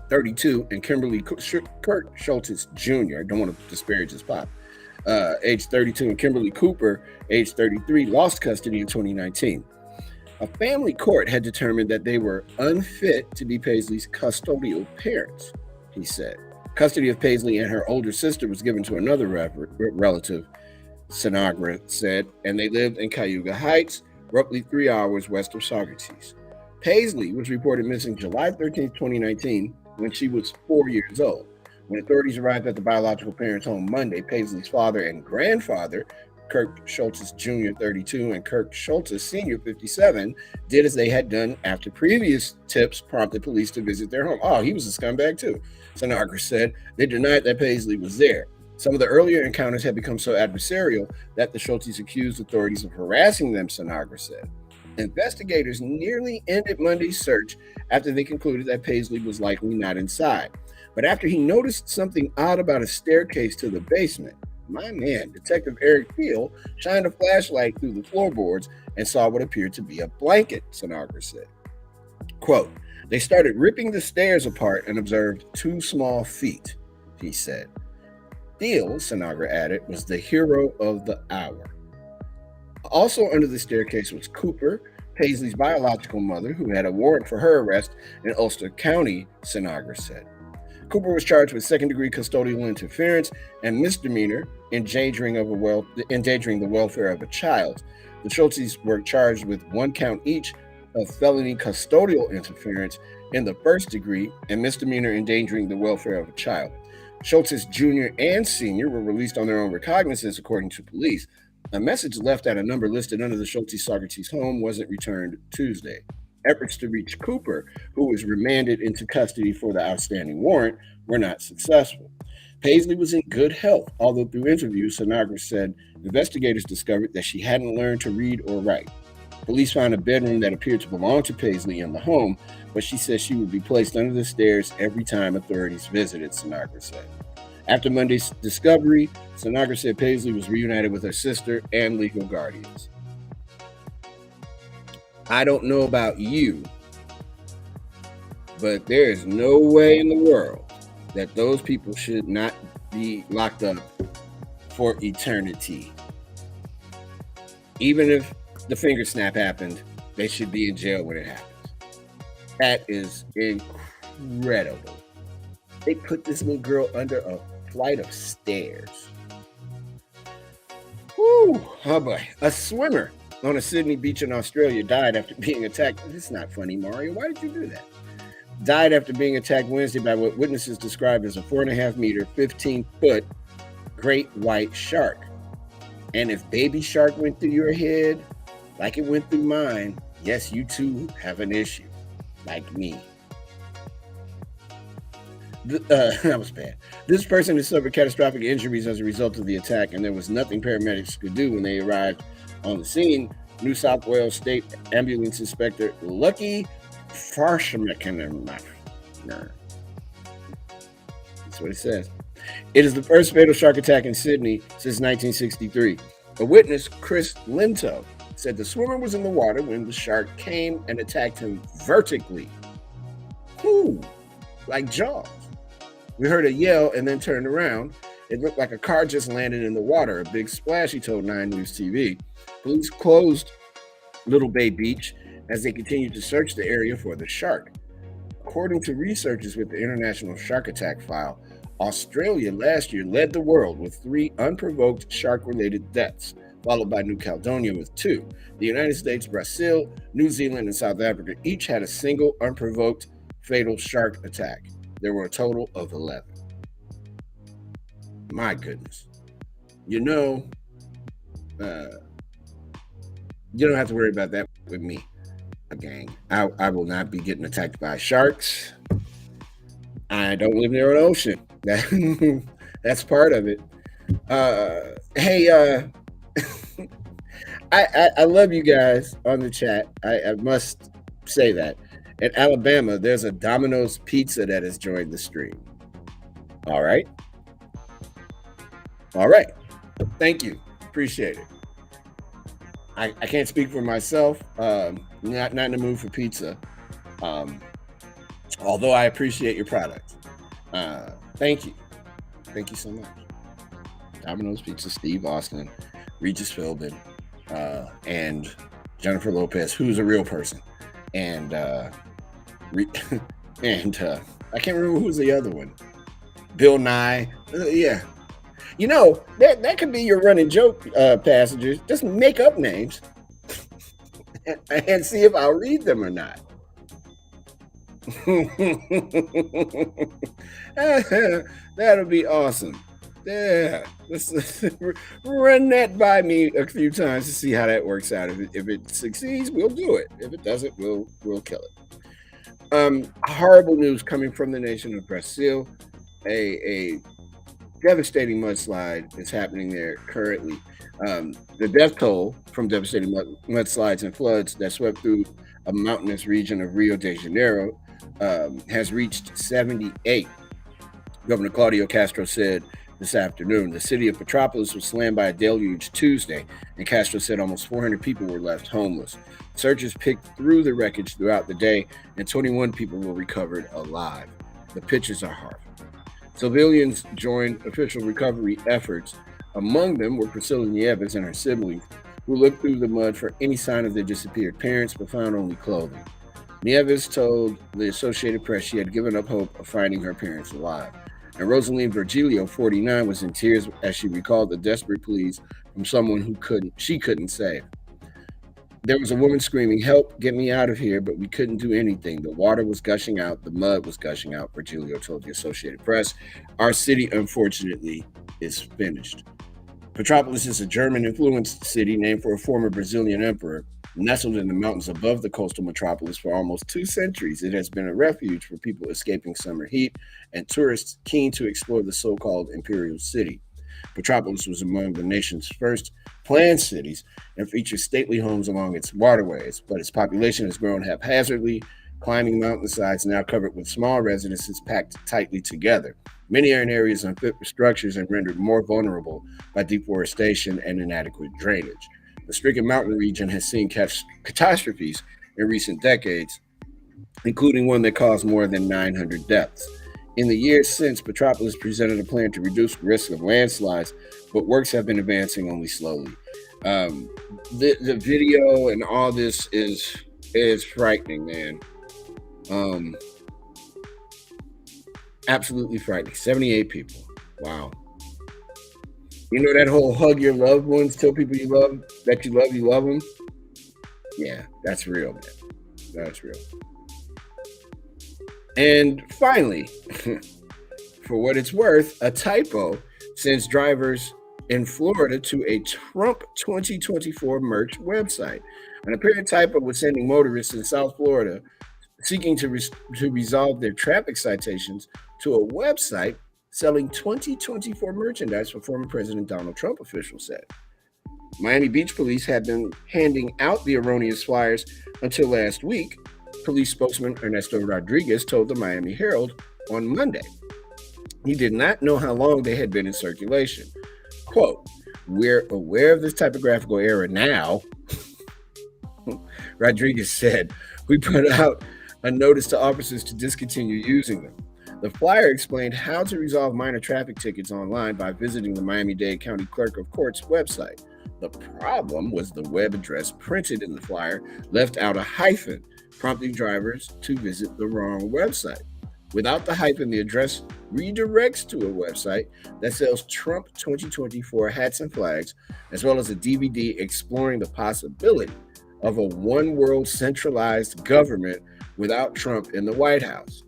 32, and Kimberly Kirk Schultz Jr., I don't want to disparage his pop, age 32, and Kimberly Cooper, age 33, lost custody in 2019. A family court had determined that they were unfit to be Paisley's custodial parents, he said. Custody of Paisley and her older sister was given to another relative, Sanagra said, and they lived in Cayuga Heights, roughly 3 hours west of Saugerties. Paisley was reported missing July 13, 2019, when she was 4 years old. When authorities arrived at the biological parents' home Monday, Paisley's father and grandfather, Kirk Schultz Jr., 32, and Kirk Schultz Sr., 57, did as they had done after previous tips prompted police to visit their home. Oh, he was a scumbag too, Sanagra said. They denied that Paisley was there. Some of the earlier encounters had become so adversarial that the Schultzes accused authorities of harassing them, Sanagra said. Investigators nearly ended Monday's search after they concluded that Paisley was likely not inside. But after he noticed something odd about a staircase to the basement, my man, Detective Eric Peel, shined a flashlight through the floorboards and saw what appeared to be a blanket, Sanagra said. Quote, they started ripping the stairs apart and observed 2 small feet, he said. Peel, Sanagra added, was the hero of the hour. Also under the staircase was Cooper, Paisley's biological mother, who had a warrant for her arrest in Ulster County, Sanagra said. Cooper was charged with second-degree custodial interference and misdemeanor endangering the welfare of a child. The Schultzes were charged with 1 count each of felony custodial interference in the first degree and misdemeanor endangering the welfare of a child. Schultz Jr. and Sr. were released on their own recognizance, according to police. A message left at a number listed under the Schultz-Saugerties home wasn't returned Tuesday. Efforts to reach Cooper, who was remanded into custody for the outstanding warrant, were not successful. Paisley was in good health, although through interviews, Sanagra said investigators discovered that she hadn't learned to read or write. Police found a bedroom that appeared to belong to Paisley in the home, but she said she would be placed under the stairs every time authorities visited, Sanagra said. After Monday's discovery, Sanagra said Paisley was reunited with her sister and legal guardians. I don't know about you, but there is no way in the world that those people should not be locked up for eternity. Even if the finger snap happened, they should be in jail when it happens. That is incredible. They put this little girl under a flight of stairs. Whew, oh boy. A swimmer on a Sydney beach in Australia died after being attacked. It's not funny, Mario. Why did you do that? died after being attacked Wednesday by what witnesses described as a 4.5 meter, 15-foot great white shark. And if baby shark went through your head like it went through mine, yes, you too have an issue, like me. That was bad. This person has suffered catastrophic injuries as a result of the attack, and there was nothing paramedics could do when they arrived on the scene. New South Wales State Ambulance Inspector Lucky Farshmakin. That's what it says. It is the first fatal shark attack in Sydney since 1963. A witness, Chris Linto, said the swimmer was in the water when the shark came and attacked him vertically. Ooh, like Jaws. We heard a yell and then turned around. It looked like a car just landed in the water. A big splash, he told 9 News TV. Police closed Little Bay Beach as they continued to search the area for the shark. According to researchers with the International Shark Attack File, Australia last year led the world with 3 unprovoked shark-related deaths, followed by New Caledonia with 2. The United States, Brazil, New Zealand, and South Africa each had a single unprovoked fatal shark attack. There were a total of 11. My goodness. You don't have to worry about that with me, gang. I will not be getting attacked by sharks. I don't live near an ocean. That's part of it. Hey, I love you guys on the chat. I must say that. In Alabama, there's a Domino's pizza that has joined the stream. All right. Thank you. Appreciate it. I can't speak for myself. Not in the mood for pizza. Although I appreciate your product. Thank you. Thank you so much. Domino's Pizza, Steve Austin, Regis Philbin, and Jennifer Lopez, who's a real person. And I can't remember who's the other one. Bill Nye. Yeah. That could be your running joke, passengers. Just make up names and see if I'll read them or not. That'll be awesome. Yeah, let's run that by me a few times to see how that works out. If it succeeds, we'll do it. If it doesn't, we'll kill it. Horrible news coming from the nation of Brazil. A devastating mudslide is happening there currently. The death toll from devastating mudslides and floods that swept through a mountainous region of Rio de Janeiro has reached 78. Governor Claudio Castro said this afternoon. The city of Petrópolis was slammed by a deluge Tuesday, and Castro said almost 400 people were left homeless. Searchers picked through the wreckage throughout the day, and 21 people were recovered alive. The pictures are horrible. Civilians joined official recovery efforts. Among them were Priscilla Nieves and her siblings, who looked through the mud for any sign of their disappeared parents, but found only clothing. Nieves told the Associated Press she had given up hope of finding her parents alive. And Rosaline Virgilio, 49, was in tears as she recalled the desperate pleas from someone who she couldn't save. There was a woman screaming, "Help, get me out of here," but we couldn't do anything. The water was gushing out, the mud was gushing out, Virgilio told the Associated Press. Our city, unfortunately, is finished. Petrópolis is a German-influenced city named for a former Brazilian emperor. Nestled in the mountains above the coastal metropolis for almost 2 centuries, it has been a refuge for people escaping summer heat and tourists keen to explore the so-called imperial city. Petrópolis was among the nation's first planned cities and features stately homes along its waterways, but its population has grown haphazardly, climbing mountainsides now covered with small residences packed tightly together. Many are in areas unfit for structures and rendered more vulnerable by deforestation and inadequate drainage. The stricken mountain region has seen catastrophes in recent decades, including one that caused more than 900 deaths. In the years since, Petrópolis presented a plan to reduce the risk of landslides, but works have been advancing only slowly. The video and all this is frightening, man. Absolutely frightening. 78 people. Wow. You know that whole hug your loved ones, tell people you love them? Yeah, that's real, man. That's real. And finally, for what it's worth, a typo sends drivers in Florida to a Trump 2024 merch website. An apparent typo was sending motorists in South Florida seeking to resolve their traffic citations to a website selling 2024 merchandise for former President Donald Trump, officials said. Miami Beach police had been handing out the erroneous flyers until last week, police spokesman Ernesto Rodriguez told the Miami Herald on Monday. He did not know how long they had been in circulation. Quote, "We're aware of this typographical error now," Rodriguez said. "We put out a notice to officers to discontinue using them." The flyer explained how to resolve minor traffic tickets online by visiting the Miami-Dade County Clerk of Court's website. The problem was the web address printed in the flyer left out a hyphen, prompting drivers to visit the wrong website. Without the hyphen, the address redirects to a website that sells Trump 2024 hats and flags, as well as a DVD exploring the possibility of a one world centralized government without Trump in the White House.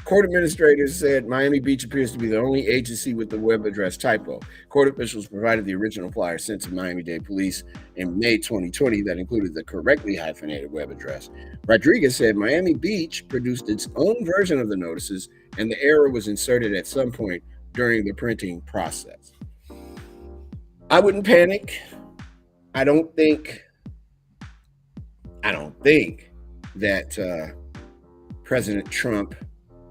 Court administrators said Miami Beach appears to be the only agency with the web address typo. Court officials provided the original flyer sent to Miami-Dade police in May 2020 that included the correctly hyphenated web address. Rodriguez said Miami Beach produced its own version of the notices, and the error was inserted at some point during the printing process. I wouldn't panic. I don't think that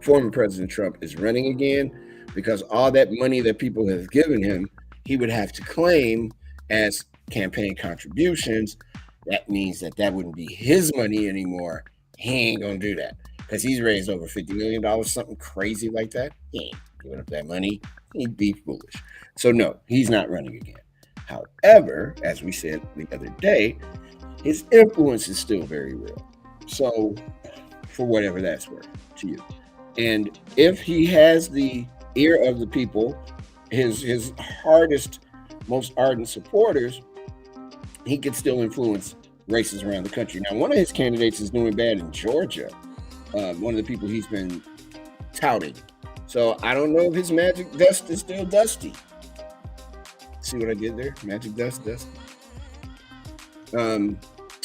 former President Trump, is running again, because all that money that people have given him, he would have to claim as campaign contributions. That means that wouldn't be his money anymore. He ain't gonna do that because he's raised over $50 million, something crazy like that. He ain't giving up that money. He'd be foolish. So no, he's not running again. However, as we said the other day, his influence is still very real. So, for whatever that's worth to you. And if he has the ear of the people, his hardest, most ardent supporters, he could still influence races around the country. Now, one of his candidates is doing bad in Georgia. One of the people he's been touting. So I don't know if his magic dust is still dusty. See what I did there? Magic dust, dusty. To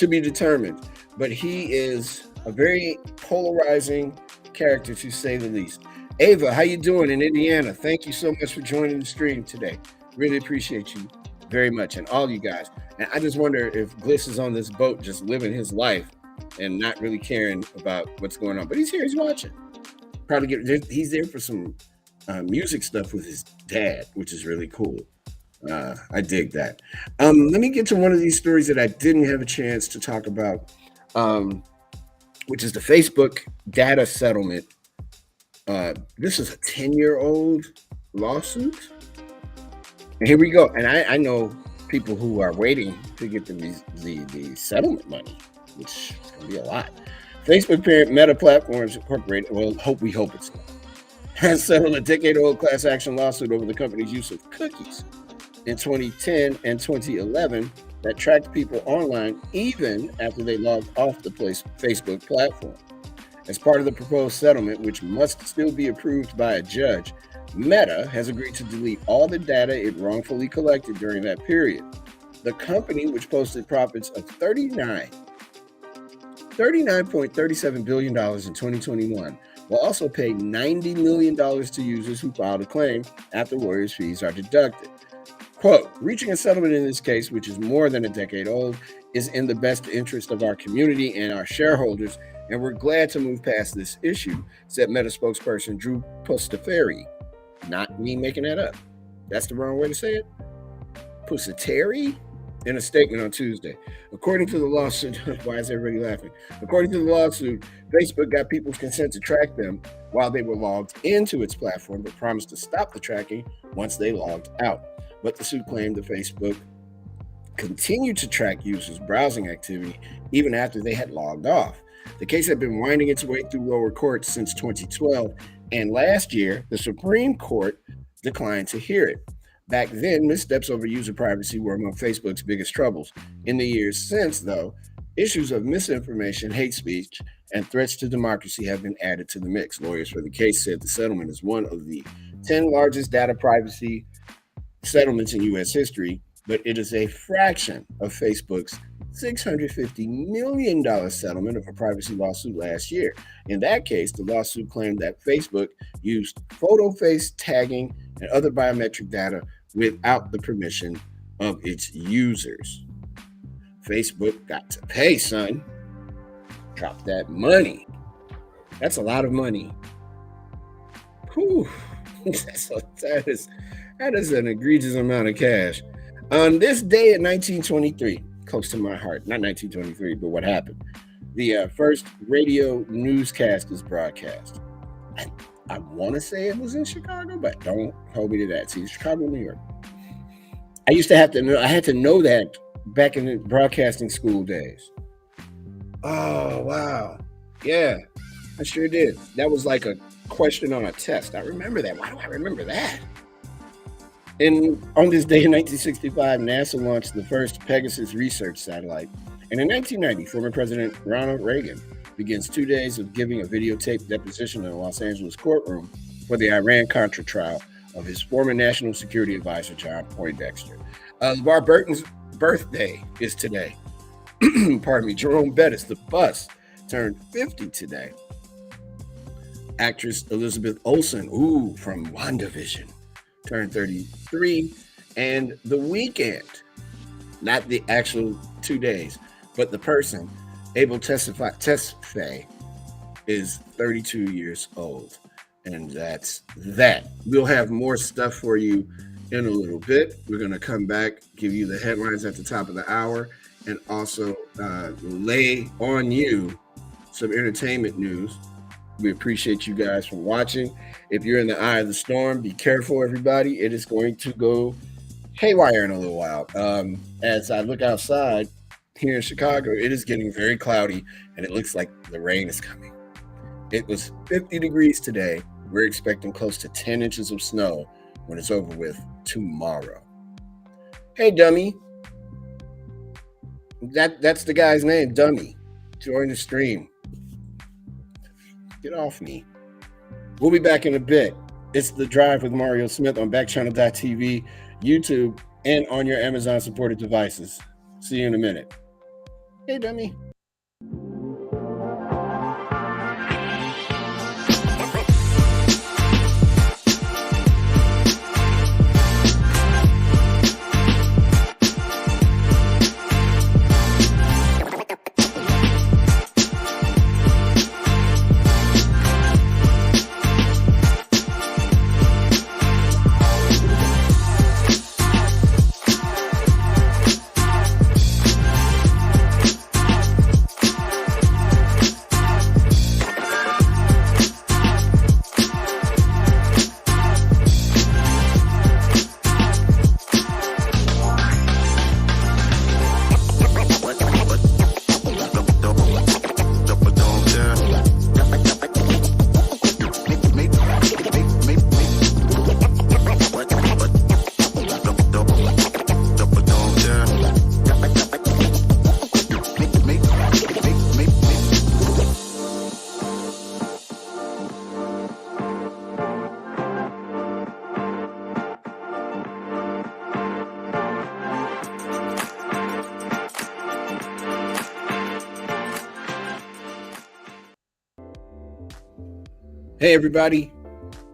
be determined. But he is a very polarizing character, to say the least. Ava, how you doing in Indiana? Thank you so much for joining the stream today. Really appreciate you very much, and all you guys. And I just wonder if Gliss is on this boat just living his life and not really caring about what's going on. But he's here, he's watching. Probably he's there for some music stuff with his dad, which is really cool. I dig that. Let me get to one of these stories that I didn't have a chance to talk about, which is the Facebook data settlement. This is a 10-year-old lawsuit. And here we go. And I know people who are waiting to get the settlement money, which is going to be a lot. Facebook parent Meta Platforms Incorporated, well, we hope it's not, has settled a decade-old class action lawsuit over the company's use of cookies in 2010 and 2011 that tracked people online even after they logged off the Facebook platform. As part of the proposed settlement, which must still be approved by a judge, Meta has agreed to delete all the data it wrongfully collected during that period. The company, which posted profits of $39.37 billion in 2021, will also pay $90 million to users who filed a claim after lawyers' fees are deducted. Quote, reaching a settlement in this case, which is more than a decade old, is in the best interest of our community and our shareholders, and we're glad to move past this issue, said Meta spokesperson Drew Pustaferi. Not me making that up. That's the wrong way to say it. Pusateri? In a statement on Tuesday. According to the lawsuit, why is everybody laughing? According to the lawsuit, Facebook got people's consent to track them while they were logged into its platform, but promised to stop the tracking once they logged out. But the suit claimed that Facebook continued to track users' browsing activity even after they had logged off. The case had been winding its way through lower courts since 2012, and last year, the Supreme Court declined to hear it. Back then, missteps over user privacy were among Facebook's biggest troubles. In the years since, though, issues of misinformation, hate speech, and threats to democracy have been added to the mix. Lawyers for the case said the settlement is one of the 10 largest data privacy settlements in U.S. history, but it is a fraction of Facebook's $650 million settlement of a privacy lawsuit last year. In that case, the lawsuit claimed that Facebook used photo face tagging and other biometric data without the permission of its users. Facebook got to pay, son. Drop that money. That's a lot of money. Whew. That is an egregious amount of cash. On this day in 1923, close to my heart, not 1923, but what happened? The first radio newscast is broadcast. I want to say it was in Chicago, but don't hold me to that. See, Chicago, New York. I used to have to know. I had to know that back in the broadcasting school days. Oh wow, yeah, I sure did. That was like a question on a test. I remember that. Why do I remember that? And on this day in 1965, NASA launched the first Pegasus research satellite. And in 1990, former President Ronald Reagan begins 2 days of giving a videotaped deposition in a Los Angeles courtroom for the Iran-Contra trial of his former National Security Advisor, John Poindexter. LeVar Burton's birthday is today. Pardon me. Jerome Bettis, the bus, turned 50 today. Actress Elizabeth Olsen, from WandaVision, turned 33. And The Weeknd, not the actual 2 days, but the person, Abel Tesfaye, is 32 years old. And that's that. We'll have more stuff for you in a little bit. We're going to come back, give you the headlines at the top of the hour, and also lay on you some entertainment news. We appreciate you guys for watching. If you're in the eye of the storm, be careful, everybody. It is going to go haywire in a little while. As I look outside here in Chicago, it is getting very cloudy, and it looks like the rain is coming. It was 50 degrees today. We're expecting close to 10 inches of snow when it's over with tomorrow. Hey, dummy. That's the guy's name, Dummy. Join the stream. Get off me. We'll be back in a bit. It's The Drive with Mario Smith on Backchannel.tv, YouTube, and on your Amazon-supported devices. See you in a minute. Hey, dummy. Hey everybody,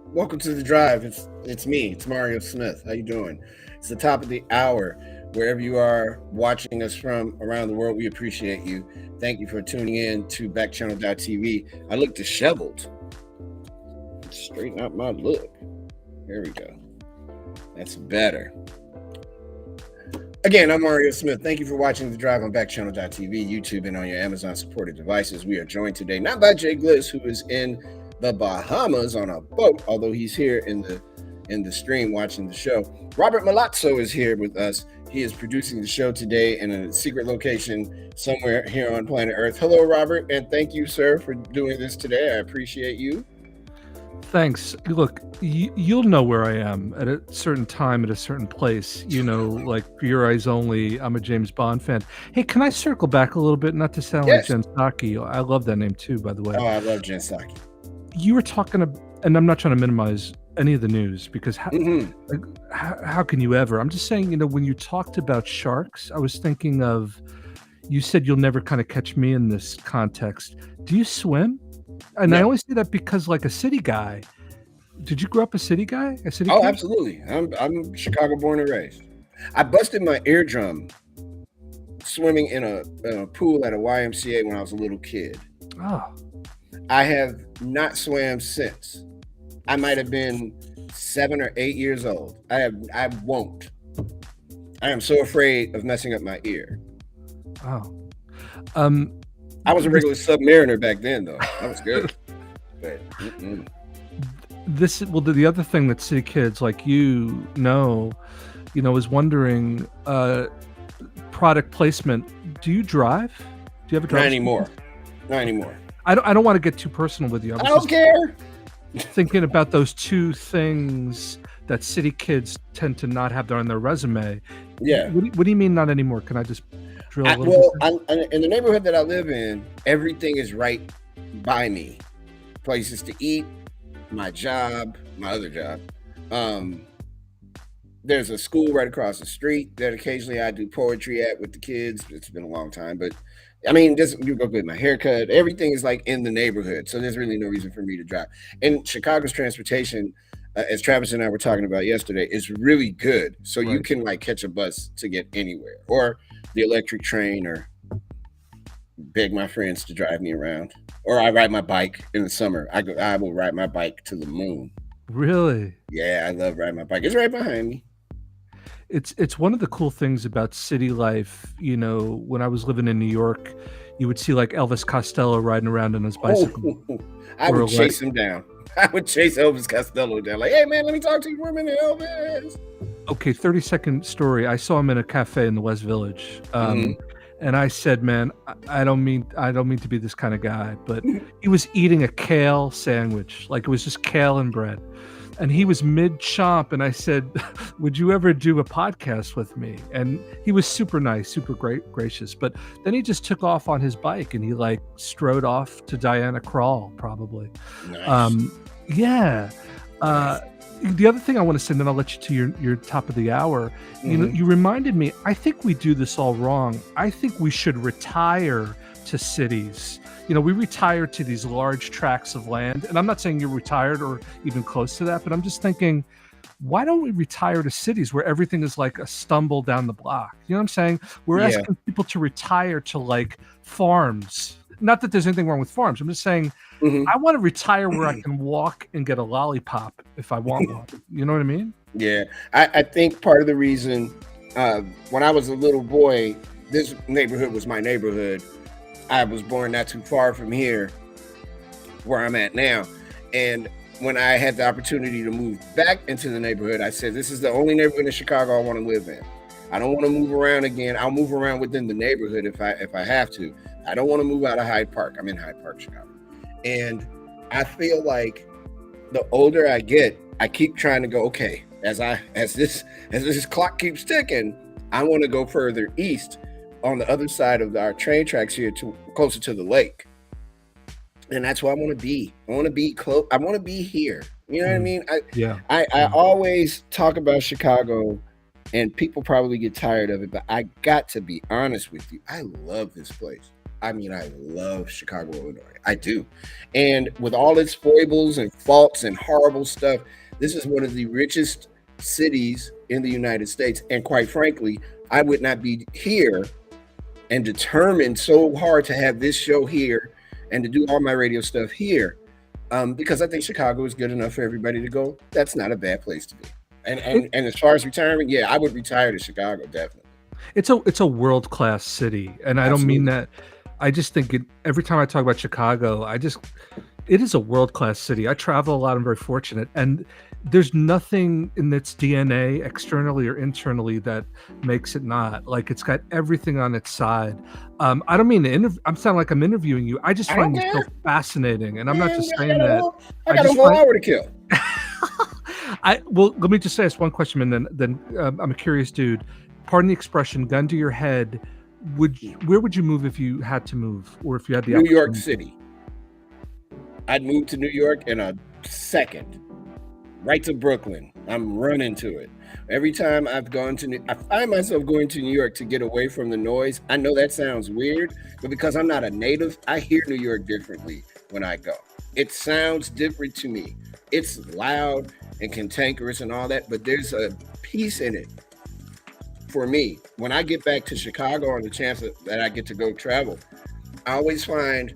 welcome to The Drive. It's me, it's Mario Smith. How you doing? It's the top of the hour. Wherever you are watching us from around the world, we appreciate you. Thank you for tuning in to Backchannel.tv. I look disheveled. Straighten out my look. There we go. That's better. Again, I'm Mario Smith. Thank you for watching The Drive on Backchannel.tv, YouTube, and on your Amazon-supported devices. We are joined today not by Jay Gliss, who is in the Bahamas on a boat, although he's here in the stream watching the show. Robert Malazzo is here with us. He is producing the show today in a secret location somewhere here on planet Earth. Hello, Robert, and thank you, sir, for doing this today. I appreciate you. Thanks. Look, you'll know where I am at a certain time at a certain place. Like For Your Eyes Only. I'm a James Bond fan. Hey, can I circle back a little bit? Not to sound like Yes. Jen Psaki. I love that name too, by the way. Oh, I love Jen Psaki. You were talking and I'm not trying to minimize any of the news because Mm-hmm. how can you ever? I'm just saying, when you talked about sharks, I was thinking of, you said you'll never kind of catch me in this context. Do you swim? And I No. only say that because, like a city guy, did you grow up a city guy? A city Oh, kid? absolutely. I'm Chicago born and raised. I busted my eardrum swimming in a pool at a YMCA when I was a little kid. Oh, I have not swam since. I might have been 7 or 8 years old. I won't. I am so afraid of messing up my ear. oh. Um, I was a regular submariner back then, though. That was good. But the other thing that city kids like is wondering, product placement. Do you drive? Do you have a not driver's anymore. license? Not anymore. I don't want to get too personal with you. I don't care. Thinking about those two things that city kids tend to not have on their resume. Yeah. What do you mean not anymore? Can I just drill a little bit? In the neighborhood that I live in, everything is right by me. Places to eat, my job, my other job. There's a school right across the street that occasionally I do poetry at with the kids. It's been a long time, but I mean, just you go get my haircut. Everything is like in the neighborhood, so there's really no reason for me to drive. And Chicago's transportation, as Travis and I were talking about yesterday, is really good. So you Right. can like catch a bus to get anywhere, or the electric train, or beg my friends to drive me around, or I ride my bike in the summer. I will ride my bike to the moon. Really? Yeah, I love riding my bike. It's right behind me. It's one of the cool things about city life. When I was living in New York, you would see like Elvis Costello riding around on his bicycle. I would chase him down. I would chase Elvis Costello down. Like, hey man, let me talk to you for a minute, Elvis. Okay, 30-second story. I saw him in a cafe in the West Village. And I said, man, I don't mean to be this kind of guy, but he was eating a kale sandwich. Like it was just kale and bread. And he was mid-chomp, and I said, would you ever do a podcast with me? And he was super nice, super gracious. But then he just took off on his bike, and he like strode off to Diana Krall, probably. Nice. Yeah. The other thing I want to say, and then I'll let you to your top of the hour. You reminded me, I think we do this all wrong. I think we should retire to cities. We retire to these large tracts of land. And I'm not saying you're retired or even close to that, but I'm just thinking, why don't we retire to cities where everything is like a stumble down the block? You know what I'm saying? We're asking people to retire to like farms. Not that there's anything wrong with farms. I'm just saying, I want to retire where I can walk and get a lollipop if I want one. You know what I mean? Yeah. I think part of the reason, when I was a little boy, this neighborhood was my neighborhood. I was born not too far from here, where I'm at now. And when I had the opportunity to move back into the neighborhood, I said, this is the only neighborhood in Chicago I want to live in. I don't want to move around again. I'll move around within the neighborhood if I have to. I don't want to move out of Hyde Park. I'm in Hyde Park, Chicago. And I feel like the older I get, I keep trying to go, okay, as this clock keeps ticking, I want to go further east on the other side of our train tracks here, closer to the lake. And that's where I want to be. I want to be close. I want to be here. You know what I mean? I always talk about Chicago, and people probably get tired of it, but I got to be honest with you. I love this place. I mean, I love Chicago, Illinois. I do. And with all its foibles and faults and horrible stuff, this is one of the richest cities in the United States. And quite frankly, I would not be here and determined so hard to have this show here and to do all my radio stuff here, because I think Chicago is good enough for everybody to go. That's not a bad place to be. And as far as retirement, yeah, I would retire to Chicago, definitely. It's a world-class city, and I don't mean that. I just think every time I talk about Chicago, It is a world-class city. I travel a lot. I'm very fortunate, and there's nothing in its DNA, externally or internally, that makes it not. Like, it's got everything on its side. I don't mean to I'm sounding like I'm interviewing you. I just I don't find you so care. fascinating, and I'm not Man, just saying that. I I got a just whole find hour to kill. well, let me just say this one question, and then I'm a curious dude. Pardon the expression, gun to your head. Where would you move if you had to move, or if you had the New York opportunity? City. I'd move to New York in a second. Right to Brooklyn. I'm running to it. Every time I've gone to, I find myself going to New York to get away from the noise. I know that sounds weird, but because I'm not a native, I hear New York differently when I go. It sounds different to me. It's loud and cantankerous and all that, but there's a peace in it for me. When I get back to Chicago on the chance that I get to go travel, I always find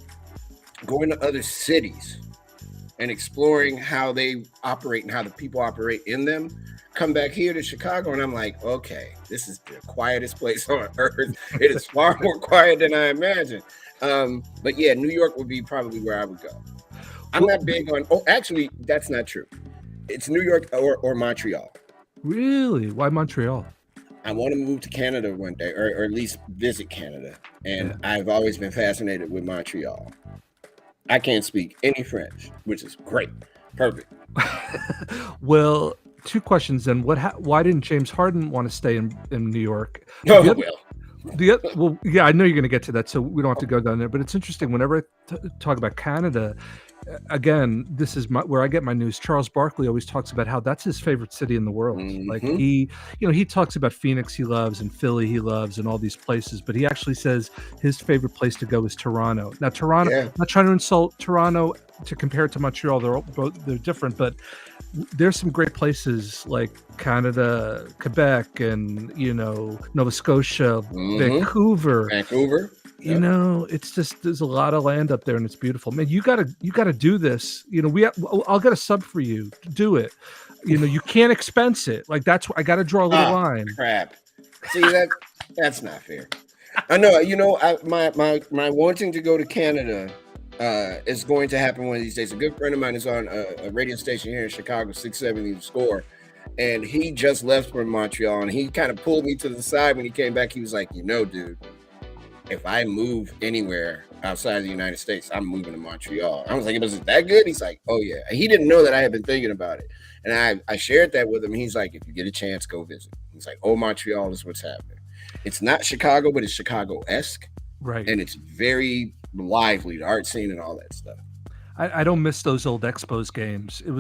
going to other cities and exploring how they operate and how the people operate in them. Come back here to Chicago, and I'm like, okay, this is the quietest place on earth. It is far more quiet than I imagined. But yeah, New York would be probably where I would go. I'm Well, not big on. Oh, actually, that's not true. It's New York or Montreal. really? Why Montreal? I want to move to Canada one day, or at least visit Canada. And Yeah. I've always been fascinated with Montreal. I can't speak any French, which is great. Perfect. Well, two questions then. Why didn't James Harden want to stay in New York? Oh, The well. well, yeah, I know you're going to get to that, so we don't have to go down there. But it's interesting. Whenever I talk about Canada, again, this is where I get my news. Charles Barkley always talks about how that's his favorite city in the world. Like Mm-hmm. he talks about Phoenix he loves and Philly he loves and all these places, but he actually says his favorite place to go is Toronto. Now, Toronto, Yeah. I'm not trying to insult Toronto to compare it to Montreal. They're different, but there's some great places like Canada, Quebec, and Nova Scotia, Mm-hmm. Vancouver. Vancouver. Yep. It's just there's a lot of land up there, and it's beautiful. Man, you gotta do this. I'll get a sub for you. Do it. You can't expense it. Like I got to draw a little line. Crap. See that's not fair. I know. My wanting to go to Canada is going to happen one of these days. A good friend of mine is on a radio station here in Chicago, 670 The Score, and he just left from Montreal, and he kind of pulled me to the side when he came back. He was like, dude, if I move anywhere outside the United States, I'm moving to Montreal. I was like, was it that good? He's like, oh yeah. He didn't know that I had been thinking about it. And I shared that with him. He's like, if you get a chance, go visit. He's like, oh, Montreal is what's happening. It's not Chicago, but it's Chicago-esque. Right. And it's very lively, the art scene and all that stuff. I don't miss those old Expos games. They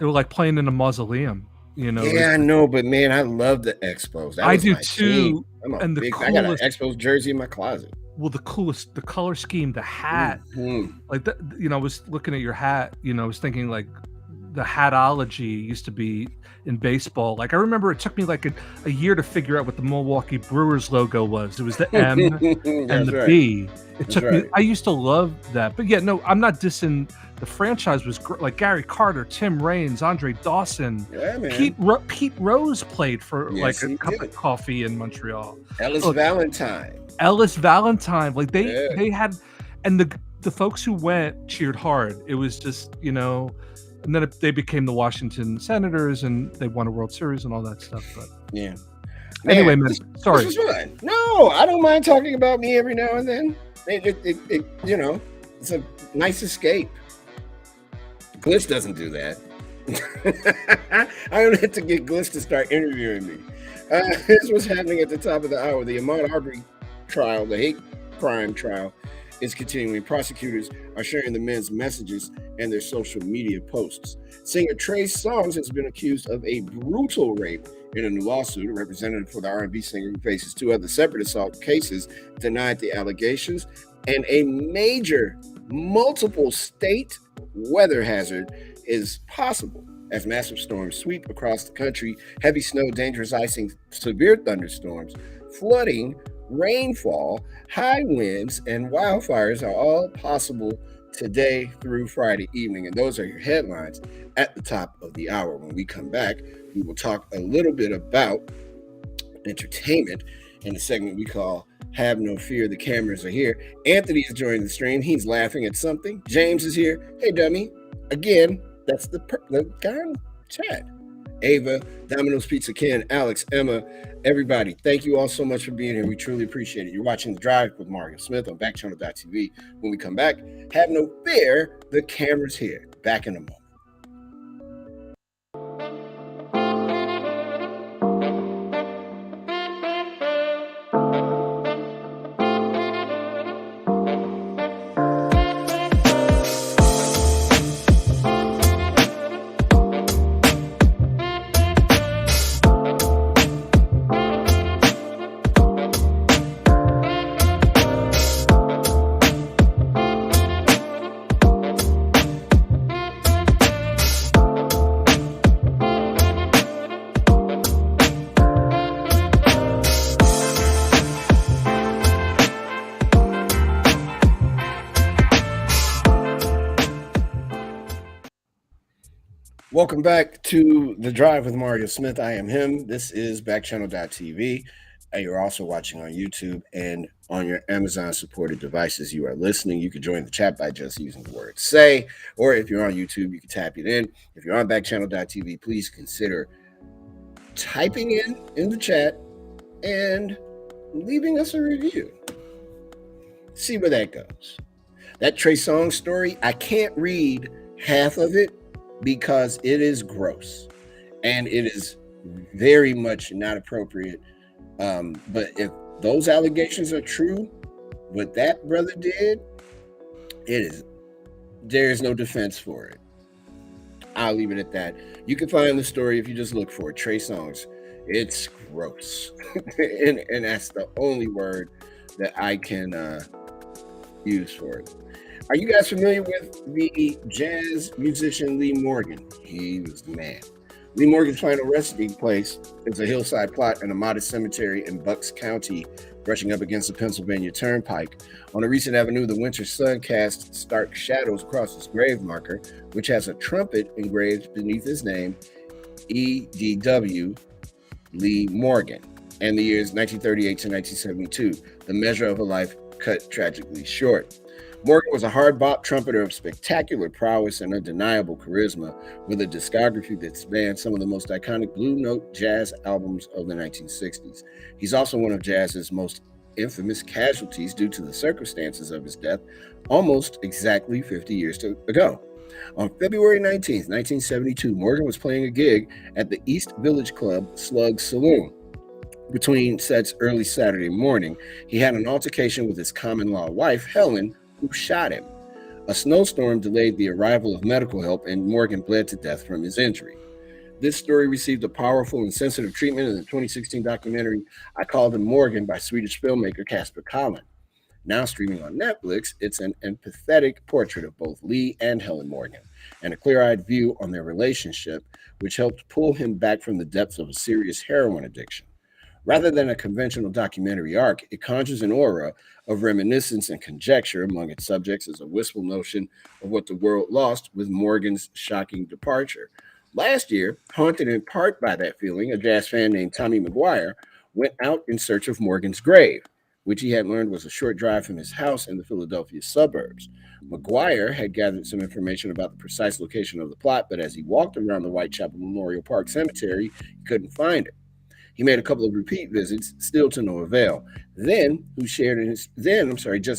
were like playing in a mausoleum. Yeah, I know, but man, I love the Expos. That I was do my too. team. I got an Coolest, Expos jersey in my closet. well, the color scheme, the hat, like that. I was looking at your hat. I was thinking like the hatology used to be in baseball. Like I remember it took me like a year to figure out what the Milwaukee Brewers logo was. It was the M and the B. It took me. I used to love that, but yeah, no, I'm not dissing. The franchise was like Gary Carter, Tim Raines, Andre Dawson, Pete Rose played for like a cup of coffee in Montreal. Ellis Valentine, like they had, and the folks who went cheered hard. It was just and then they became the Washington Senators and they won a World Series and all that stuff. But yeah. Anyway, man, sorry. This was fun. No, I don't mind talking about me every now and then. It's a nice escape. Glitch doesn't do that. I don't have to get Glitch to start interviewing me. This was happening at the top of the hour. The Ahmaud Arbery trial, the hate crime trial, is continuing. Prosecutors are sharing the men's messages and their social media posts. Singer Trey Songz has been accused of a brutal rape in a new lawsuit. A representative for the R&B singer, who faces 2 other separate assault cases, denied the allegations. And a major, multiple state weather hazard is possible as massive storms sweep across the country. Heavy snow, dangerous icing, severe thunderstorms, flooding, rainfall, high winds, and wildfires are all possible today through Friday evening. And those are your headlines at the top of the hour. When we come back, we will talk a little bit about entertainment in the segment we call Have No Fear, the cameras are here. Anthony is joining the stream. He's laughing at something. James is here. Hey, dummy. Again, that's the guy in chat. Ava, Domino's Pizza, Ken, Alex, Emma, everybody, thank you all so much for being here. We truly appreciate it. You're watching The Drive with Mario Smith on Backchannel.tv. When we come back, have no fear, the camera's here. Back in a moment. Welcome back to The Drive with Mario Smith. I am him. This is Backchannel.tv. You're also watching on YouTube and on your Amazon supported devices. You are listening. You can join the chat by just using the word say, or if you're on YouTube, you can tap it in. If you're on Backchannel.tv, please consider typing in the chat and leaving us a review. See where that goes. That Trey Songz story, I can't read half of it because it is gross and it is very much not appropriate. But if those allegations are true, what that brother did, there is no defense for it. I'll leave it at that. You can find the story if you just look for it, Trey Songz. It's gross. and that's the only word that I can use for it. Are you guys familiar with the jazz musician Lee Morgan? He was the man. Lee Morgan's final resting place is a hillside plot in a modest cemetery in Bucks County, brushing up against the Pennsylvania Turnpike. On a recent avenue, the winter sun cast stark shadows across his grave marker, which has a trumpet engraved beneath his name, E.D.W. Lee Morgan, and the years 1938 to 1972, the measure of a life cut tragically short. Morgan was a hard bop trumpeter of spectacular prowess and undeniable charisma, with a discography that spanned some of the most iconic blue note jazz albums of the 1960s. He's also one of jazz's most infamous casualties due to the circumstances of his death almost exactly 50 years ago. On February 19th, 1972, Morgan was playing a gig at the East Village Club Slug Saloon. Between sets early Saturday morning, he had an altercation with his common-law wife, Helen, who shot him. A snowstorm delayed the arrival of medical help, and Morgan bled to death from his injury. This story received a powerful and sensitive treatment in the 2016 documentary I Called Him Morgan by Swedish filmmaker Casper Collin. Now streaming on Netflix, it's an empathetic portrait of both Lee and Helen Morgan, and a clear-eyed view on their relationship, which helped pull him back from the depths of a serious heroin addiction. Rather than a conventional documentary arc, it conjures an aura of reminiscence and conjecture among its subjects as a wistful notion of what the world lost with Morgan's shocking departure. Last year, haunted in part by that feeling, a jazz fan named Tommy McGuire went out in search of Morgan's grave, which he had learned was a short drive from his house in the Philadelphia suburbs. McGuire had gathered some information about the precise location of the plot, but as he walked around the Whitechapel Memorial Park Cemetery, he couldn't find it. He made a couple of repeat visits, still to no avail. Just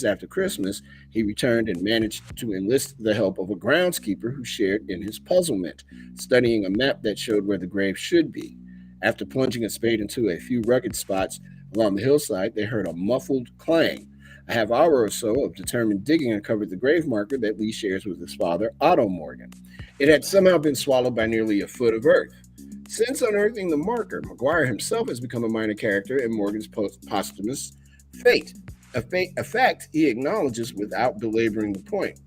after Christmas, he returned and managed to enlist the help of a groundskeeper who shared in his puzzlement, studying a map that showed where the grave should be. After plunging a spade into a few rugged spots along the hillside, they heard a muffled clang. A half hour or so of determined digging uncovered the grave marker that Lee shares with his father, Otto Morgan. It had somehow been swallowed by nearly a foot of earth. Since unearthing the marker, McGuire himself has become a minor character in Morgan's posthumous fate, a fact he acknowledges without belaboring the point.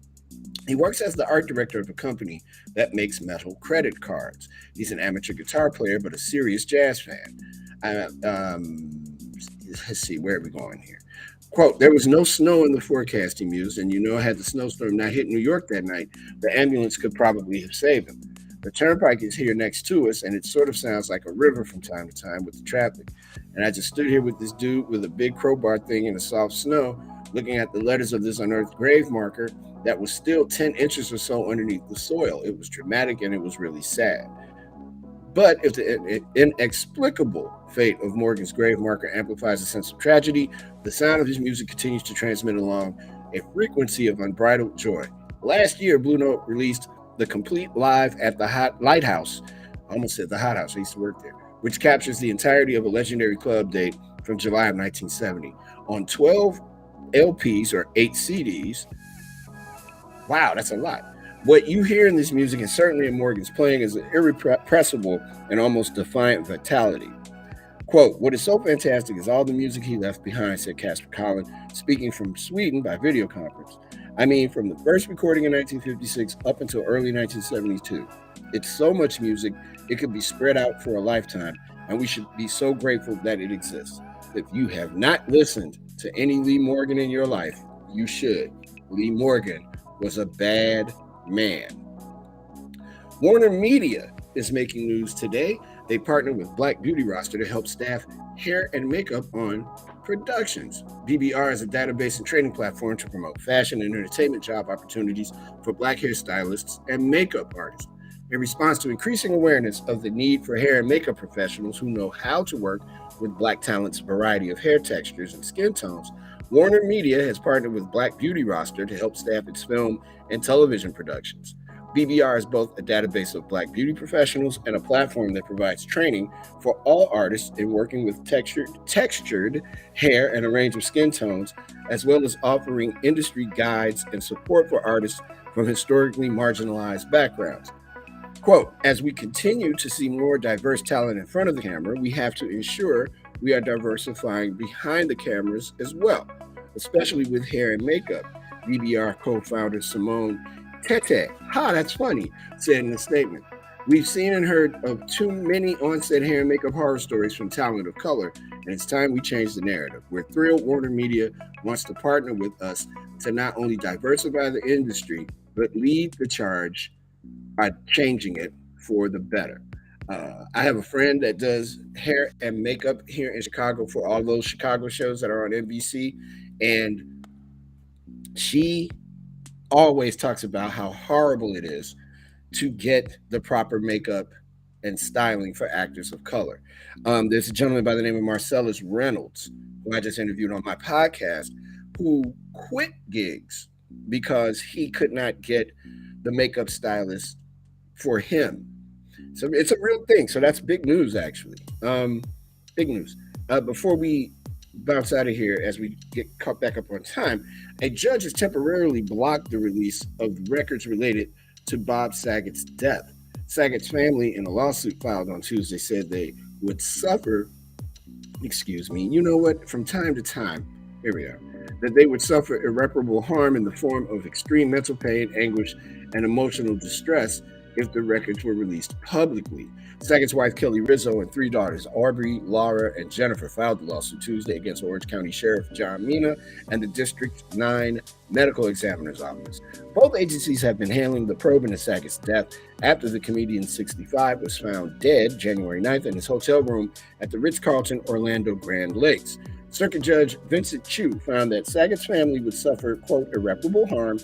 He works as the art director of a company that makes metal credit cards. He's an amateur guitar player, but a serious jazz fan. Let's see, where are we going here? Quote, there was no snow in the forecast, he mused, and had the snowstorm not hit New York that night, the ambulance could probably have saved him. The turnpike is here next to us, and it sort of sounds like a river from time to time with the traffic. And I just stood here with this dude with a big crowbar thing in the soft snow, looking at the letters of this unearthed grave marker that was still 10 inches or so underneath the soil. It was dramatic and it was really sad. But if the inexplicable fate of Morgan's grave marker amplifies a sense of tragedy, the sound of his music continues to transmit along a frequency of unbridled joy. Last year, Blue Note released the complete live at the Lighthouse. I almost said the Hot House. I used to work there, which captures the entirety of a legendary club date from July of 1970 on 12 LPs or 8 CDs. Wow, that's a lot. What you hear in this music, and certainly in Morgan's playing, is an irrepressible and almost defiant vitality. Quote, what is so fantastic is all the music he left behind, said Casper Collin, speaking from Sweden by video conference. I mean, from the first recording in 1956 up until early 1972. It's so much music, it could be spread out for a lifetime, and we should be so grateful that it exists. If you have not listened to any Lee Morgan in your life, you should. Lee Morgan was a bad man. Warner Media is making news today. They partnered with Black Beauty Roster to help staff hair and makeup on productions. BBR is a database and training platform to promote fashion and entertainment job opportunities for Black hairstylists and makeup artists. In response to increasing awareness of the need for hair and makeup professionals who know how to work with Black talent's variety of hair textures and skin tones, Warner Media has partnered with Black Beauty Roster to help staff its film and television productions. BBR is both a database of Black beauty professionals and a platform that provides training for all artists in working with textured hair and a range of skin tones, as well as offering industry guides and support for artists from historically marginalized backgrounds. Quote, as we continue to see more diverse talent in front of the camera, we have to ensure we are diversifying behind the cameras as well, especially with hair and makeup, BBR co-founder Simone Tete, that's funny, said in a statement. We've seen and heard of too many on-set hair and makeup horror stories from talent of color, and it's time we change the narrative. We're thrilled Warner Media wants to partner with us to not only diversify the industry, but lead the charge by changing it for the better. I have a friend that does hair and makeup here in Chicago for all those Chicago shows that are on NBC, and she always talks about how horrible it is to get the proper makeup and styling for actors of color. There's a gentleman by the name of Marcellus Reynolds, who I just interviewed on my podcast, who quit gigs because he could not get the makeup stylist for him. So it's a real thing. So that's big news, actually. Big news. Before we bounce out of here, as we get caught back up on time, a judge has temporarily blocked the release of the records related to Bob Saget's death. Saget's family, in a lawsuit filed on Tuesday, said they would suffer, you know what, from time to time, here we are, that they would suffer irreparable harm in the form of extreme mental pain, anguish, and emotional distress if the records were released publicly. Saget's wife, Kelly Rizzo, and 3 daughters, Aubrey, Laura, and Jennifer, filed the lawsuit Tuesday against Orange County Sheriff John Mina and the District 9 Medical Examiner's Office. Both agencies have been handling the probe into Saget's death after the comedian 65 was found dead January 9th in his hotel room at the Ritz-Carlton Orlando Grand Lakes. Circuit Judge Vincent Chu found that Saget's family would suffer, quote, irreparable harm,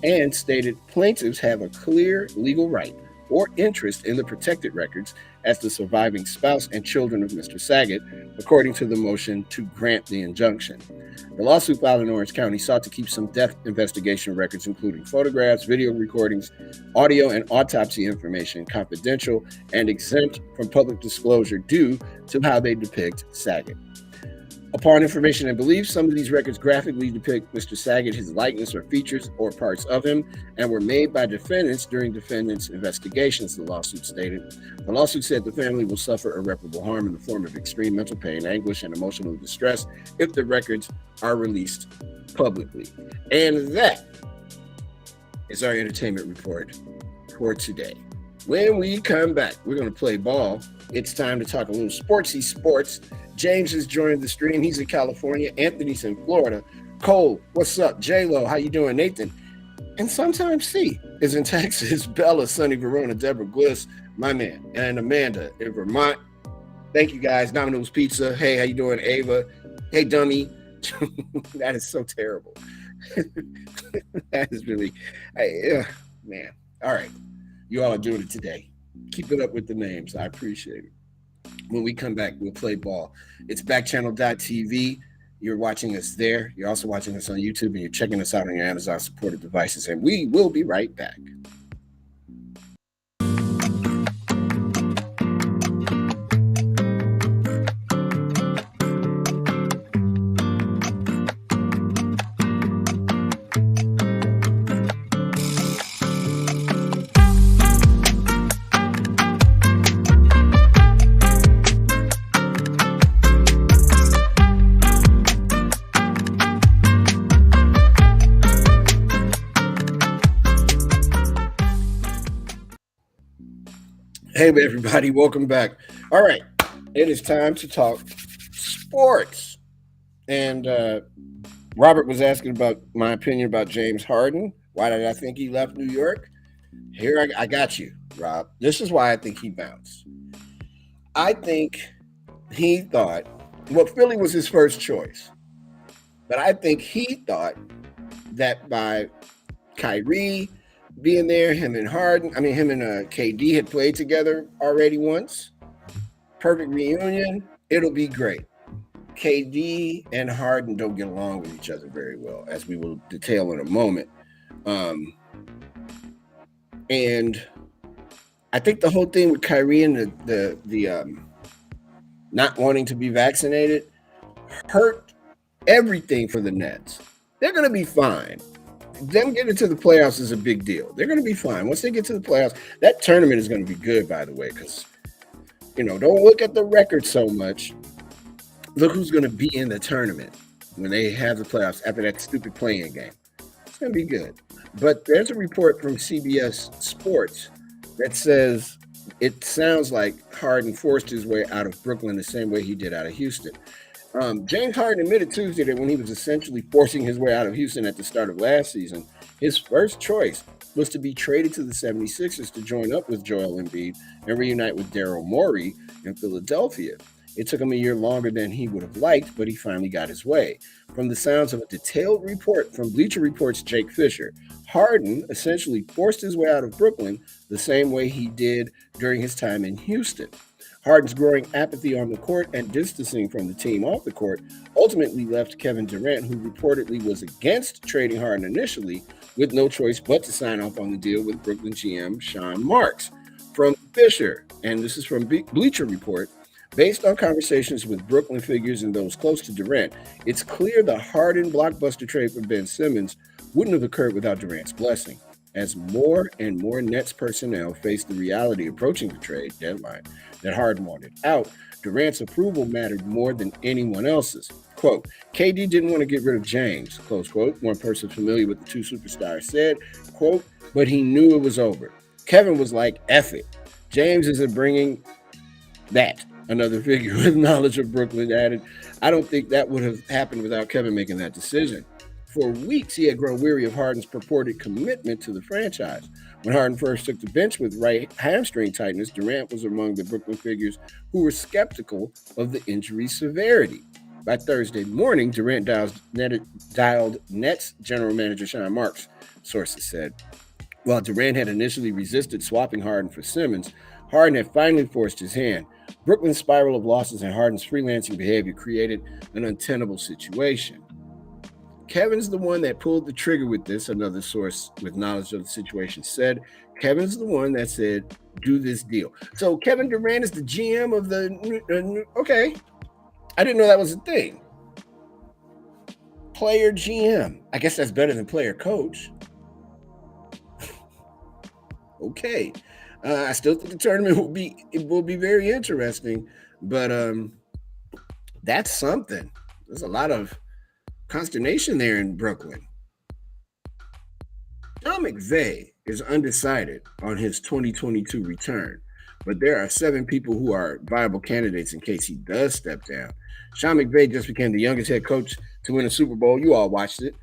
and stated plaintiffs have a clear legal right or interest in the protected records as the surviving spouse and children of Mr. Saget, according to the motion to grant the injunction. The lawsuit filed in Orange County sought to keep some death investigation records, including photographs, video recordings, audio, and autopsy information, confidential and exempt from public disclosure due to how they depict Saget. Upon information and belief, some of these records graphically depict Mr. Saget, his likeness or features or parts of him, and were made by defendants during defendants' investigations, the lawsuit stated. The lawsuit said the family will suffer irreparable harm in the form of extreme mental pain, anguish, and emotional distress if the records are released publicly. And that is our entertainment report for today. When we come back, we're going to play ball. It's time to talk a little sportsy sports. James has joined the stream. He's in California. Anthony's in Florida. Cole, what's up? J-Lo, how you doing? Nathan, and sometimes C. is in Texas. Bella, Sunny, Verona, Deborah, Bliss, my man, and Amanda in Vermont. Thank you guys. Domino's Pizza. Hey, how you doing, Ava? Hey, dummy. That is so terrible. That is really, man. All right, you all are doing it today. Keep it up with the names. I appreciate it. When we come back, we'll play ball. It's backchannel.tv. You're watching us there. You're also watching us on YouTube, and you're checking us out on your Amazon supported devices. And we will be right back. Hey, everybody, welcome back. All right, it is time to talk sports. And Robert was asking about my opinion about James Harden. Why did I think he left New York? Here, I got you, Rob. This is why I think he bounced. I think he thought, well, Philly was his first choice. But I think he thought that by Kyrie being there, him and KD had played together already once. Perfect reunion. It'll be great. KD and Harden don't get along with each other very well, as we will detail in a moment. And I think the whole thing with Kyrie and the not wanting to be vaccinated hurt everything for the Nets. They're going to be fine. Them getting to the playoffs is a big deal. They're going to be fine. Once they get to the playoffs, that tournament is going to be good, by the way, because, don't look at the record so much. Look who's going to be in the tournament when they have the playoffs after that stupid playing game. It's going to be good. But there's a report from CBS Sports that says it sounds like Harden forced his way out of Brooklyn the same way he did out of Houston. James Harden admitted Tuesday that when he was essentially forcing his way out of Houston at the start of last season, his first choice was to be traded to the 76ers to join up with Joel Embiid and reunite with Daryl Morey in Philadelphia. It took him a year longer than he would have liked, but he finally got his way. From the sounds of a detailed report from Bleacher Report's Jake Fisher, Harden essentially forced his way out of Brooklyn the same way he did during his time in Houston. Harden's growing apathy on the court and distancing from the team off the court ultimately left Kevin Durant, who reportedly was against trading Harden initially, with no choice but to sign off on the deal with Brooklyn GM Sean Marks. From Fisher, and this is from Bleacher Report, based on conversations with Brooklyn figures and those close to Durant, it's clear the Harden blockbuster trade for Ben Simmons wouldn't have occurred without Durant's blessing. As more and more Nets personnel faced the reality approaching the trade deadline that Harden wanted out, Durant's approval mattered more than anyone else's. Quote, KD didn't want to get rid of James, close quote. One person familiar with the two superstars said, quote, but he knew it was over. Kevin was like, F it. James isn't bringing that. Another figure with knowledge of Brooklyn added, I don't think that would have happened without Kevin making that decision. For weeks, he had grown weary of Harden's purported commitment to the franchise. When Harden first took the bench with right hamstring tightness, Durant was among the Brooklyn figures who were skeptical of the injury severity. By Thursday morning, Durant dialed Nets general manager Sean Marks, sources said. While Durant had initially resisted swapping Harden for Simmons, Harden had finally forced his hand. Brooklyn's spiral of losses and Harden's freelancing behavior created an untenable situation. Kevin's the one that pulled the trigger with this, another source with knowledge of the situation said. Kevin's the one that said, do this deal. So Kevin Durant is the GM of the... okay. I didn't know that was a thing. Player GM. I guess that's better than player coach. Okay. I still think the tournament will be very interesting, but that's something. There's a lot of consternation there in Brooklyn. Sean McVay is undecided on his 2022 return, but there are 7 people who are viable candidates in case he does step down. Sean McVay just became the youngest head coach to win a Super Bowl. You all watched it.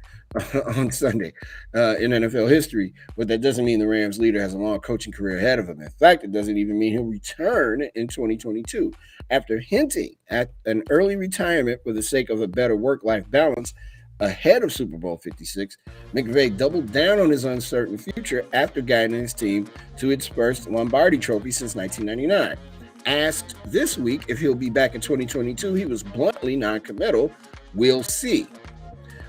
on Sunday in NFL history, but that doesn't mean the Rams leader has a long coaching career ahead of him. In fact, it doesn't even mean he'll return in 2022. After hinting at an early retirement for the sake of a better work-life balance ahead of Super Bowl 56, McVay doubled down on his uncertain future after guiding his team to its first Lombardi trophy since 1999. Asked this week if he'll be back in 2022, he was bluntly non-committal. We'll see.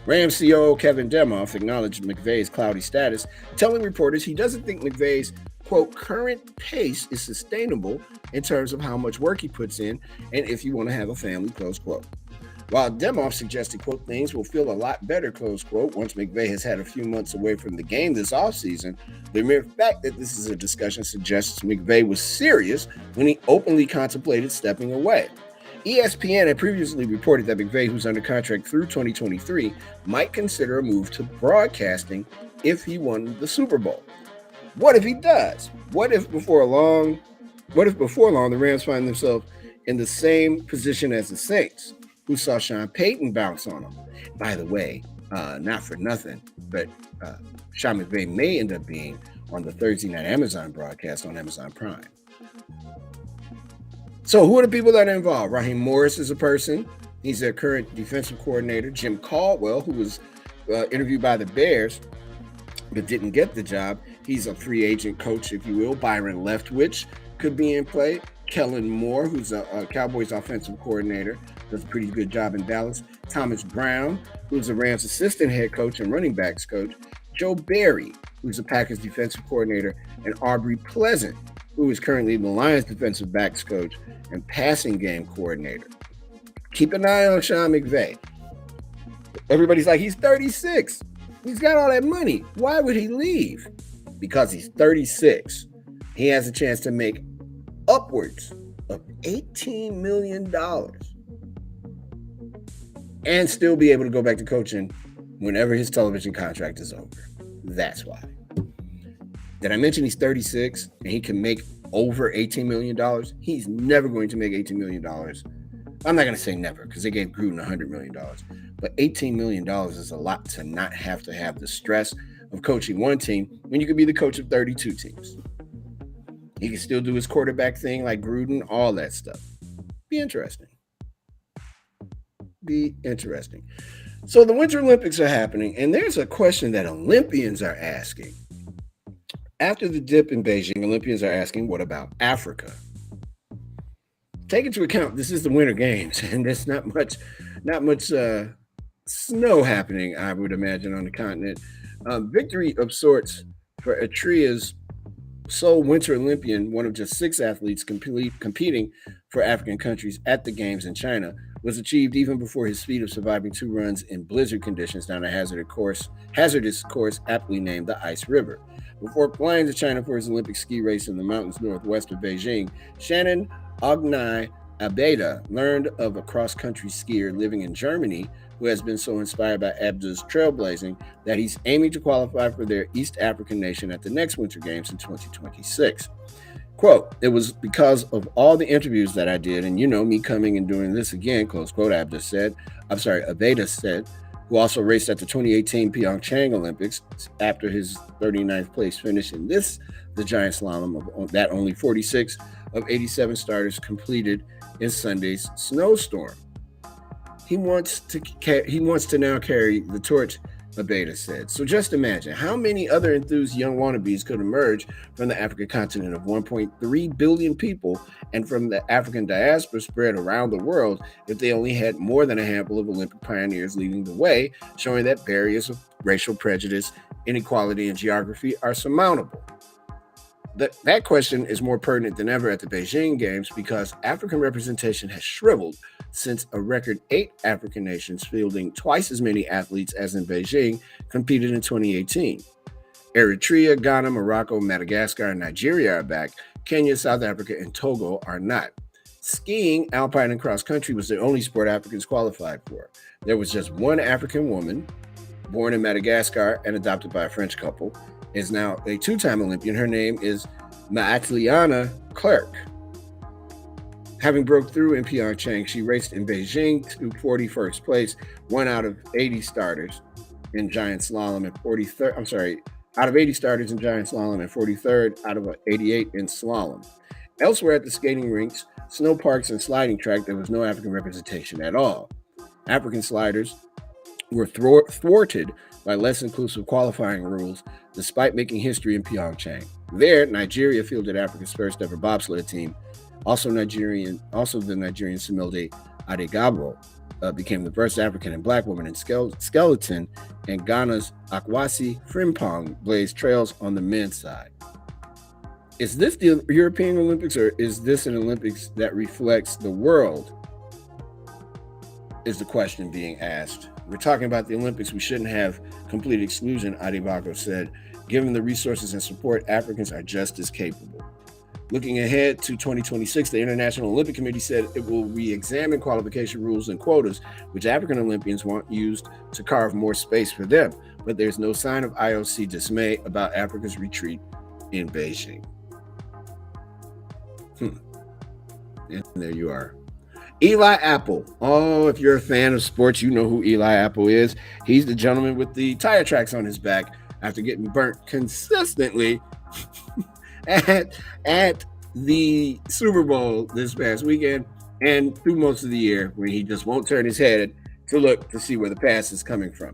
Rams COO Kevin Demoff acknowledged McVay's cloudy status, telling reporters he doesn't think McVay's, quote, current pace is sustainable in terms of how much work he puts in and if you want to have a family, close quote. While Demoff suggested, quote, things will feel a lot better, close quote, once McVay has had a few months away from the game this offseason, the mere fact that this is a discussion suggests McVay was serious when he openly contemplated stepping away. ESPN had previously reported that McVay, who's under contract through 2023, might consider a move to broadcasting if he won the Super Bowl. What if he does? What if before long the Rams find themselves in the same position as the Saints, who saw Sean Payton bounce on them? By the way, not for nothing, but Sean McVay may end up being on the Thursday night Amazon broadcast on Amazon Prime. So who are the people that are involved? Raheem Morris is a person. He's their current defensive coordinator. Jim Caldwell, who was interviewed by the Bears but didn't get the job. He's a free agent coach, if you will. Byron Leftwich could be in play. Kellen Moore, who's a Cowboys offensive coordinator, does a pretty good job in Dallas. Thomas Brown, who's the Rams assistant head coach and running backs coach. Joe Barry, who's the Packers defensive coordinator. And Aubrey Pleasant, who is currently the Lions defensive backs coach and passing game coordinator. Keep an eye on Sean McVay. Everybody's like, he's 36. He's got all that money. Why would he leave? Because he's 36. He has a chance to make upwards of $18 million and still be able to go back to coaching whenever his television contract is over. That's why. Did I mention he's 36 and he can make over $18 million? He's never going to make $18 million. I'm not going to say never because they gave Gruden $100 million. But $18 million is a lot to not have to have the stress of coaching one team when you could be the coach of 32 teams. He can still do his quarterback thing like Gruden, all that stuff. Be interesting. So the Winter Olympics are happening, and there's a question that Olympians are asking. After the dip in Beijing, Olympians are asking, what about Africa? Take into account this is the Winter Games, and there's not much snow happening, I would imagine, on the continent. Victory of sorts for Eritrea's sole Winter Olympian, one of just 6 athletes competing for African countries at the Games in China, was achieved even before his feat of surviving 2 runs in blizzard conditions down a hazardous course aptly named the Ice River. Before flying to China for his Olympic ski race in the mountains northwest of Beijing, Shannon Ognai Abeda learned of a cross-country skier living in Germany who has been so inspired by Abda's trailblazing that he's aiming to qualify for their East African nation at the next Winter Games in 2026. Quote, it was because of all the interviews that I did, and me coming and doing this again, close quote, Abeda said, who also raced at the 2018 Pyeongchang Olympics after his 39th place finish in the giant slalom of that only 46 of 87 starters completed in Sunday's snowstorm. He wants to now carry the torch, Abeda said. So just imagine how many other enthused young wannabes could emerge from the African continent of 1.3 billion people and from the African diaspora spread around the world if they only had more than a handful of Olympic pioneers leading the way, showing that barriers of racial prejudice, inequality, and geography are surmountable. That question is more pertinent than ever at the Beijing Games because African representation has shriveled since a record 8 African nations fielding twice as many athletes as in Beijing competed in 2018. Eritrea, Ghana, Morocco, Madagascar, and Nigeria are back. Kenya, South Africa, and Togo are not. Skiing, alpine, and cross-country was the only sport Africans qualified for. There was just one African woman, born in Madagascar and adopted by a French couple, is now a 2-time Olympian. Her name is Maatliana Clerc. Having broke through in Pyeongchang, she raced in Beijing to 41st place, 1 out of 80 starters. in giant slalom and 43rd. I'm sorry, out of 80 starters in giant slalom and 43rd out of 88 in slalom. Elsewhere at the skating rinks, snow parks, and sliding track, there was no African representation at all. African sliders were thwarted by less inclusive qualifying rules, despite making history in Pyeongchang. There, Nigeria fielded Africa's first ever bobsled team. Also the Nigerian Similde Adegabo became the first African and Black woman in skeleton, and Ghana's Akwasi Frimpong blazed trails on the men's side. Is this the European Olympics, or is this an Olympics that reflects the world? Is the question being asked. We're talking about the Olympics. We shouldn't have complete exclusion, Adebayo said. Given the resources and support, Africans are just as capable. Looking ahead to 2026, the International Olympic Committee said it will re-examine qualification rules and quotas, which African Olympians want used to carve more space for them. But there's no sign of IOC dismay about Africa's retreat in Beijing. And there you are. Eli Apple. Oh, if you're a fan of sports, you know who Eli Apple is. He's the gentleman with the tire tracks on his back after getting burnt consistently at the Super Bowl this past weekend and through most of the year, when he just won't turn his head to look to see where the pass is coming from.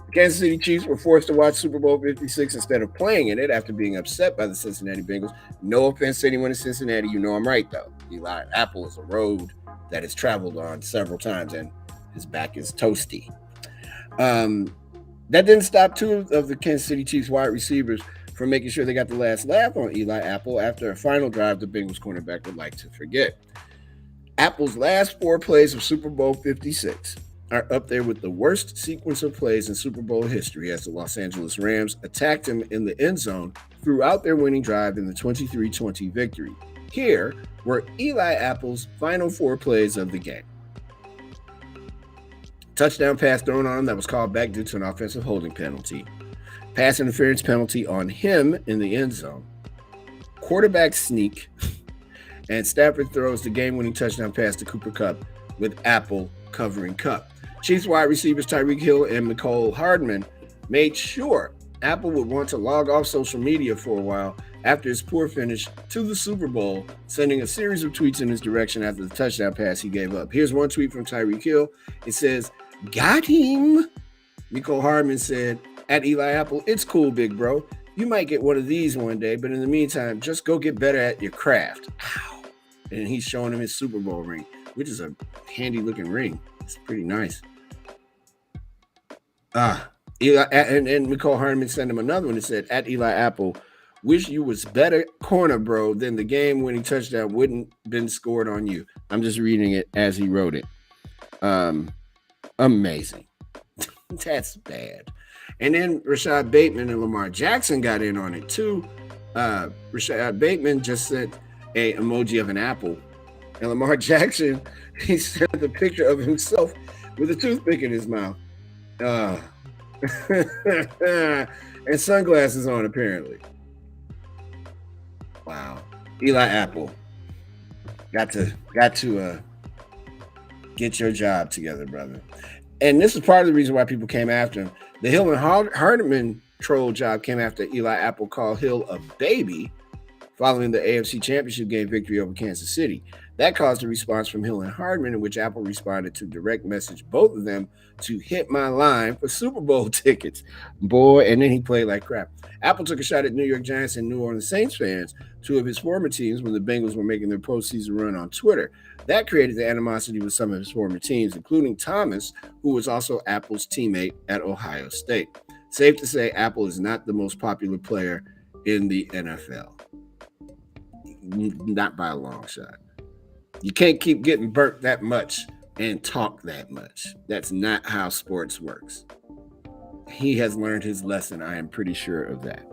The Kansas City Chiefs were forced to watch Super Bowl 56 instead of playing in it after being upset by the Cincinnati Bengals. No offense to anyone in Cincinnati. You know I'm right, though. Eli Apple is a road that has traveled on several times, and his back is toasty. That didn't stop two of the Kansas City Chiefs wide receivers from making sure they got the last laugh on Eli Apple after a final drive the Bengals cornerback would like to forget. Apple's last 4 plays of Super Bowl 56 are up there with the worst sequence of plays in Super Bowl history, as the Los Angeles Rams attacked him in the end zone throughout their winning drive in the 23-20 victory. Here were Eli Apple's final 4 plays of the game. Touchdown pass thrown on him that was called back due to an offensive holding penalty. Pass interference penalty on him in the end zone. Quarterback sneak. And Stafford throws the game-winning touchdown pass to Cooper Kupp with Apple covering Kupp. Chiefs wide receivers Tyreek Hill and Mecole Hardman made sure Apple would want to log off social media for a while after his poor finish to the Super Bowl, sending a series of tweets in his direction after the touchdown pass he gave up. Here's one tweet from Tyreek Hill. It says, "Got him." Mecole Hardman said, "At Eli Apple, it's cool, big bro. You might get one of these one day, but in the meantime, just go get better at your craft." Ow. And he's showing him his Super Bowl ring, which is a handy-looking ring. It's pretty nice. Eli and Mecole Hardman sent him another one that said, "At Eli Apple, wish you was better corner, bro. Then the game-winning touchdown wouldn't been scored on you." I'm just reading it as he wrote it. Amazing. That's bad. And then Rashad Bateman and Lamar Jackson got in on it too. Rashad Bateman just sent a emoji of an apple, and Lamar Jackson, he sent the picture of himself with a toothpick in his mouth. And sunglasses on, apparently. Wow. Eli Apple. Got to get your job together, brother. And this is part of the reason why people came after him. The Hill and Hardman troll job came after Eli Apple called Hill a baby following the AFC Championship game victory over Kansas City. That caused a response from Hill and Hardman, in which Apple responded to direct message both of them to hit my line for Super Bowl tickets. Boy, and then he played like crap. Apple took a shot at New York Giants and New Orleans Saints fans, 2 of his former teams, when the Bengals were making their postseason run on Twitter. That created the animosity with some of his former teams, including Thomas, who was also Apple's teammate at Ohio State. Safe to say, Apple is not the most popular player in the NFL. Not by a long shot. You can't keep getting burnt that much and talk that much. That's not how sports works. He has learned his lesson. I am pretty sure of that.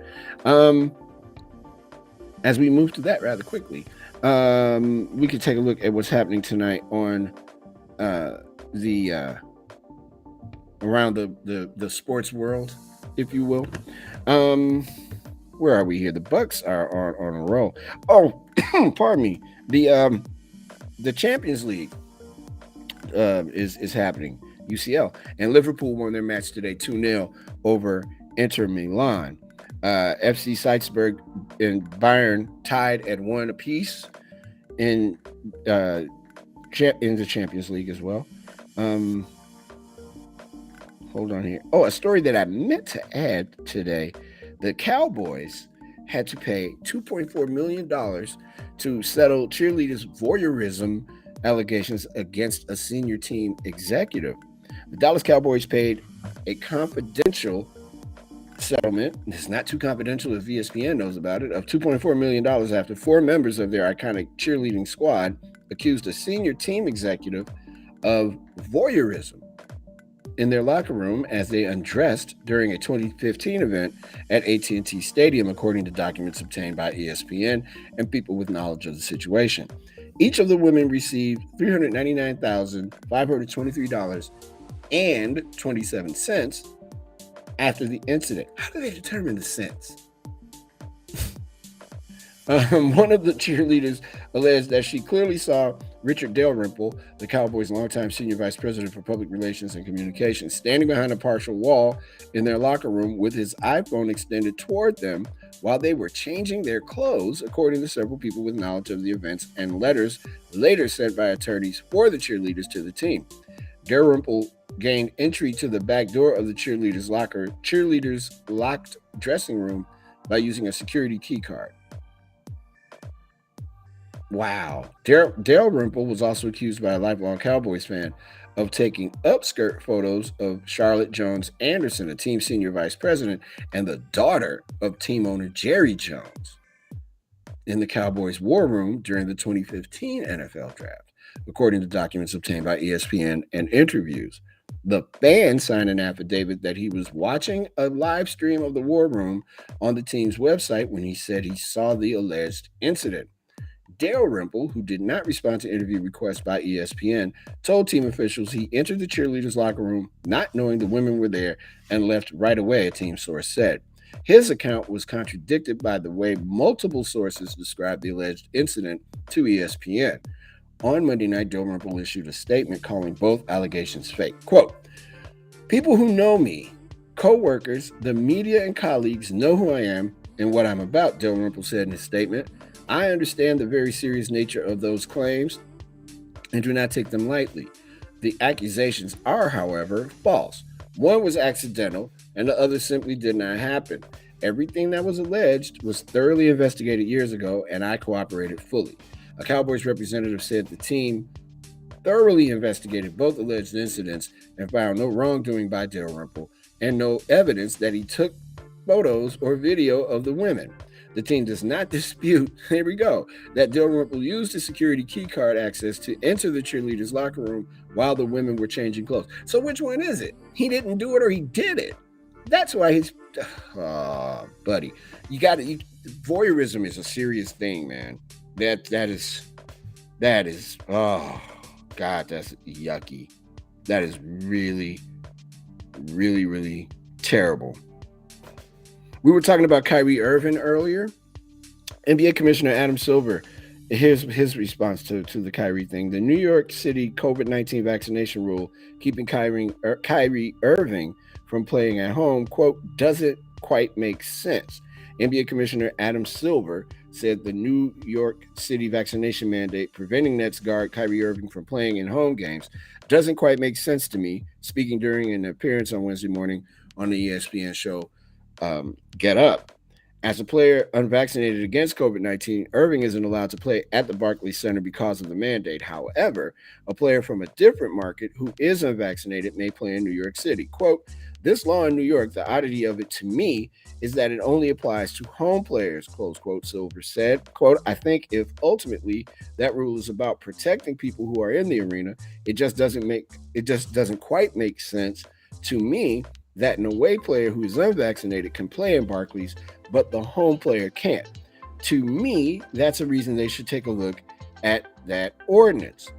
As we move to that rather quickly, we could take a look at what's happening tonight on around the sports world, if you will. Where are we here? The Bucks are on a roll. Oh, pardon me. The Champions League is happening. UCL and Liverpool won their match today 2-0 over Inter Milan. FC Salzburg and Bayern tied at 1 apiece in the Champions League as well. Hold on here. Oh, a story that I meant to add today. The Cowboys had to pay $2.4 million to settle cheerleaders' voyeurism allegations against a senior team executive. The Dallas Cowboys paid a confidential settlement, it's not too confidential if ESPN knows about it, of $2.4 million after 4 members of their iconic cheerleading squad accused a senior team executive of voyeurism in their locker room as they undressed during a 2015 event at AT&T Stadium, according to documents obtained by ESPN and people with knowledge of the situation. Each of the women received $399,523.27 after the incident. How do they determine the cents? One of the cheerleaders alleged that she clearly saw Richard Dalrymple, the Cowboys' longtime senior vice president for public relations and communications, standing behind a partial wall in their locker room with his iPhone extended toward them while they were changing their clothes, according to several people with knowledge of the events and letters later sent by attorneys for the cheerleaders to the team. Dalrymple gained entry to the back door of the cheerleaders' locked dressing room by using a security key card. Wow. Dalrymple was also accused by a lifelong Cowboys fan of taking upskirt photos of Charlotte Jones Anderson, a team senior vice president and the daughter of team owner Jerry Jones, in the Cowboys' war room during the 2015 NFL draft, according to documents obtained by ESPN and interviews. The fan signed an affidavit that he was watching a live stream of the war room on the team's website when he said he saw the alleged incident. Dalrymple, who did not respond to interview requests by ESPN, told team officials he entered the cheerleaders' locker room not knowing the women were there and left right away, a team source said. His account was contradicted by the way multiple sources described the alleged incident to ESPN. On Monday night, Dalrymple issued a statement calling both allegations fake. Quote, "People who know me, co-workers, the media, and colleagues know who I am and what I'm about," Dalrymple said in his statement. "I understand the very serious nature of those claims and do not take them lightly. The accusations are, however, false. One was accidental and the other simply did not happen. Everything that was alleged was thoroughly investigated years ago and I cooperated fully." A Cowboys representative said the team thoroughly investigated both alleged incidents and found no wrongdoing by Dalrymple and no evidence that he took photos or video of the women. The team does not dispute, here we go, that Dalrymple used his security key card access to enter the cheerleaders' locker room while the women were changing clothes. So which one is it? He didn't do it or he did it? That's why he's, buddy, you got to, voyeurism is a serious thing, man. That is, oh, God, that's yucky. That is really, really, really terrible. We were talking about Kyrie Irving earlier. NBA Commissioner Adam Silver, here's his response to the Kyrie thing. The New York City COVID-19 vaccination rule keeping Kyrie Irving from playing at home, quote, doesn't quite make sense. NBA Commissioner Adam Silver said the New York City vaccination mandate preventing Nets guard Kyrie Irving from playing in home games doesn't quite make sense to me, speaking during an appearance on Wednesday morning on the ESPN show Get Up. As a player unvaccinated against COVID-19, Irving isn't allowed to play at the Barclays Center because of the mandate. However, a player from a different market who is unvaccinated may play in New York City. Quote, "This law in New York, the oddity of it to me is that it only applies to home players," close quote, Silver said. Quote, "I think if ultimately that rule is about protecting people who are in the arena, it just doesn't quite make sense to me that an away player who is unvaccinated can play in Barclays, but the home player can't. To me, that's a reason they should take a look at that ordinance."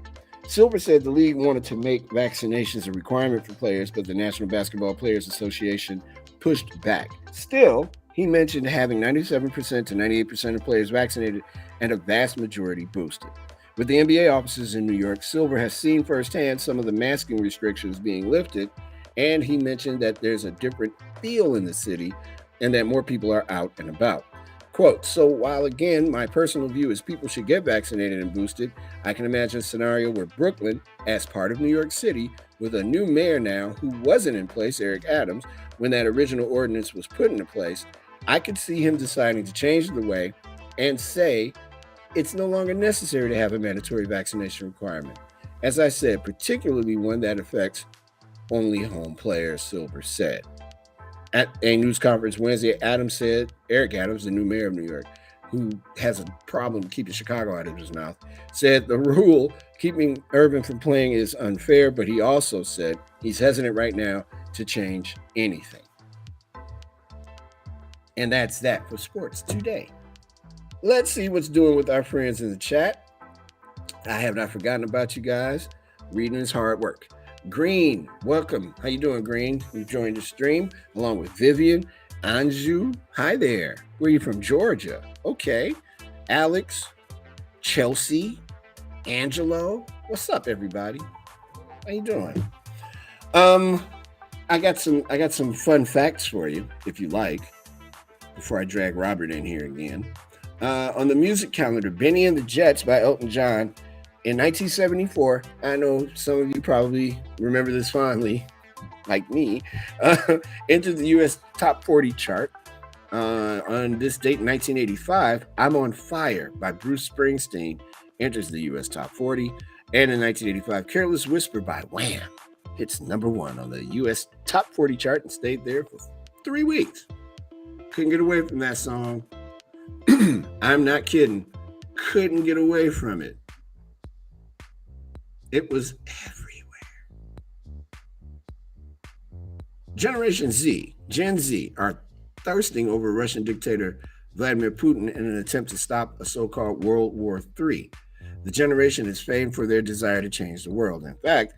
Silver said the league wanted to make vaccinations a requirement for players, but the National Basketball Players Association pushed back. Still, he mentioned having 97% to 98% of players vaccinated and a vast majority boosted. With the NBA offices in New York, Silver has seen firsthand some of the masking restrictions being lifted And he mentioned that there's a different feel in the city and that more people are out and about. Quote, so while again, my personal view is people should get vaccinated and boosted, I can imagine a scenario where Brooklyn, as part of New York City, with a new mayor now who wasn't in place, Eric Adams, when that original ordinance was put into place, I could see him deciding to change the way and say it's no longer necessary to have a mandatory vaccination requirement. As I said, particularly one that affects only home players, Silver said. At a news conference Wednesday, Eric Adams, the new mayor of New York, who has a problem keeping Chicago out of his mouth, said the rule keeping Irving from playing is unfair, but he also said he's hesitant right now to change anything. And that's that for sports today. Let's see what's doing with our friends in the chat. I have not forgotten about you guys. Reading is hard work. Green, welcome. How you doing, Green? You joined the stream along with Vivian, Anju. Hi there. Where are you from? Georgia. Okay. Alex, Chelsea, Angelo. What's up, everybody? How you doing? I got some fun facts for you, if you like, before I drag Robert in here again. On the music calendar, Benny and the Jets by Elton John. In 1974, I know some of you probably remember this fondly, like me, entered the U.S. Top 40 chart. On this date in 1985, I'm on Fire by Bruce Springsteen enters the U.S. Top 40. And in 1985, Careless Whisper by Wham hits #1 on the U.S. Top 40 chart and stayed there for 3 weeks. Couldn't get away from that song. I'm not kidding. Couldn't get away from it. It was everywhere. Generation Z, Gen Z, are thirsting over Russian dictator Vladimir Putin in an attempt to stop a so-called World War III. The generation is famed for their desire to change the world. In fact,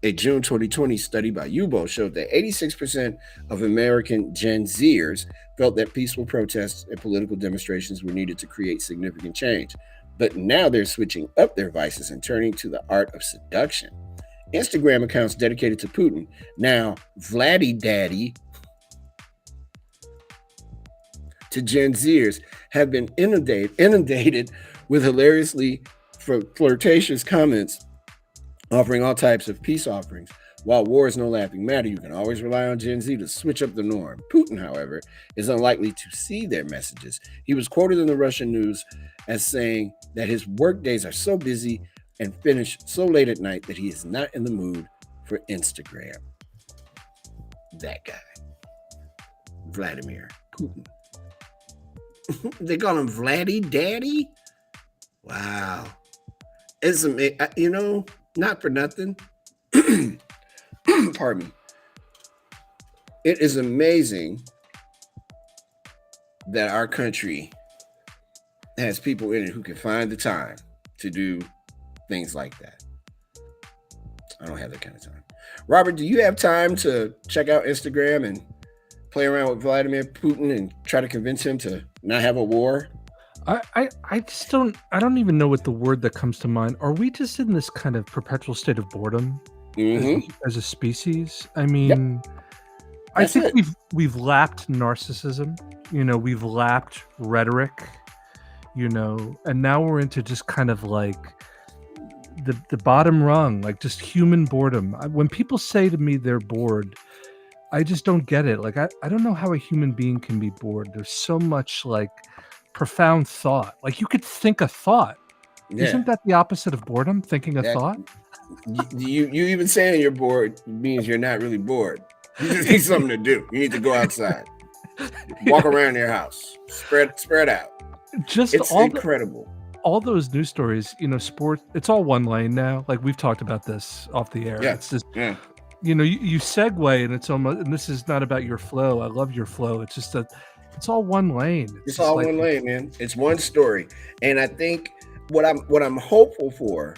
a June 2020 study by UBO showed that 86% of American Gen Zers felt that peaceful protests and political demonstrations were needed to create significant change. But now they're switching up their vices and turning to the art of seduction. Instagram accounts dedicated to Putin, now Vladdy Daddy, to Gen Zers, have been inundated with hilariously flirtatious comments offering all types of peace offerings. While war is no laughing matter, you can always rely on Gen Z to switch up the norm. Putin, however, is unlikely to see their messages. He was quoted in the Russian news as saying that his work days are so busy and finish so late at night that he is not in the mood for Instagram. That guy, Vladimir Putin. They call him Vladdy Daddy? Wow. It's amazing. Not for nothing. Pardon me. It is amazing that our country has people in it who can find the time to do things like that. I don't have that kind of time. Robert, do you have time to check out Instagram and play around with Vladimir Putin and try to convince him to not have a war? I just don't even know what the word that comes to mind. Are we just in this kind of perpetual state of boredom as a species? I mean, yep. I think we've lapped narcissism, we've lapped rhetoric, and now we're into just kind of like the bottom rung, like just human boredom. When people say to me they're bored, I just don't get it. Like, I don't know how a human being can be bored. There's so much like profound thought. Like, you could think a thought. Yeah. Isn't that the opposite of boredom? Thinking a thought? You even saying you're bored means you're not really bored. You just need something to do. You need to go outside, walk around your house, spread out. It's incredible. All those news stories, sports, it's all one lane now. Like, we've talked about this off the air. Yeah. It's just, you segue, and it's almost, and this is not about your flow. I love your flow. It's just it's all one lane. It's all one lane, man. It's one story. And I think what I'm hopeful for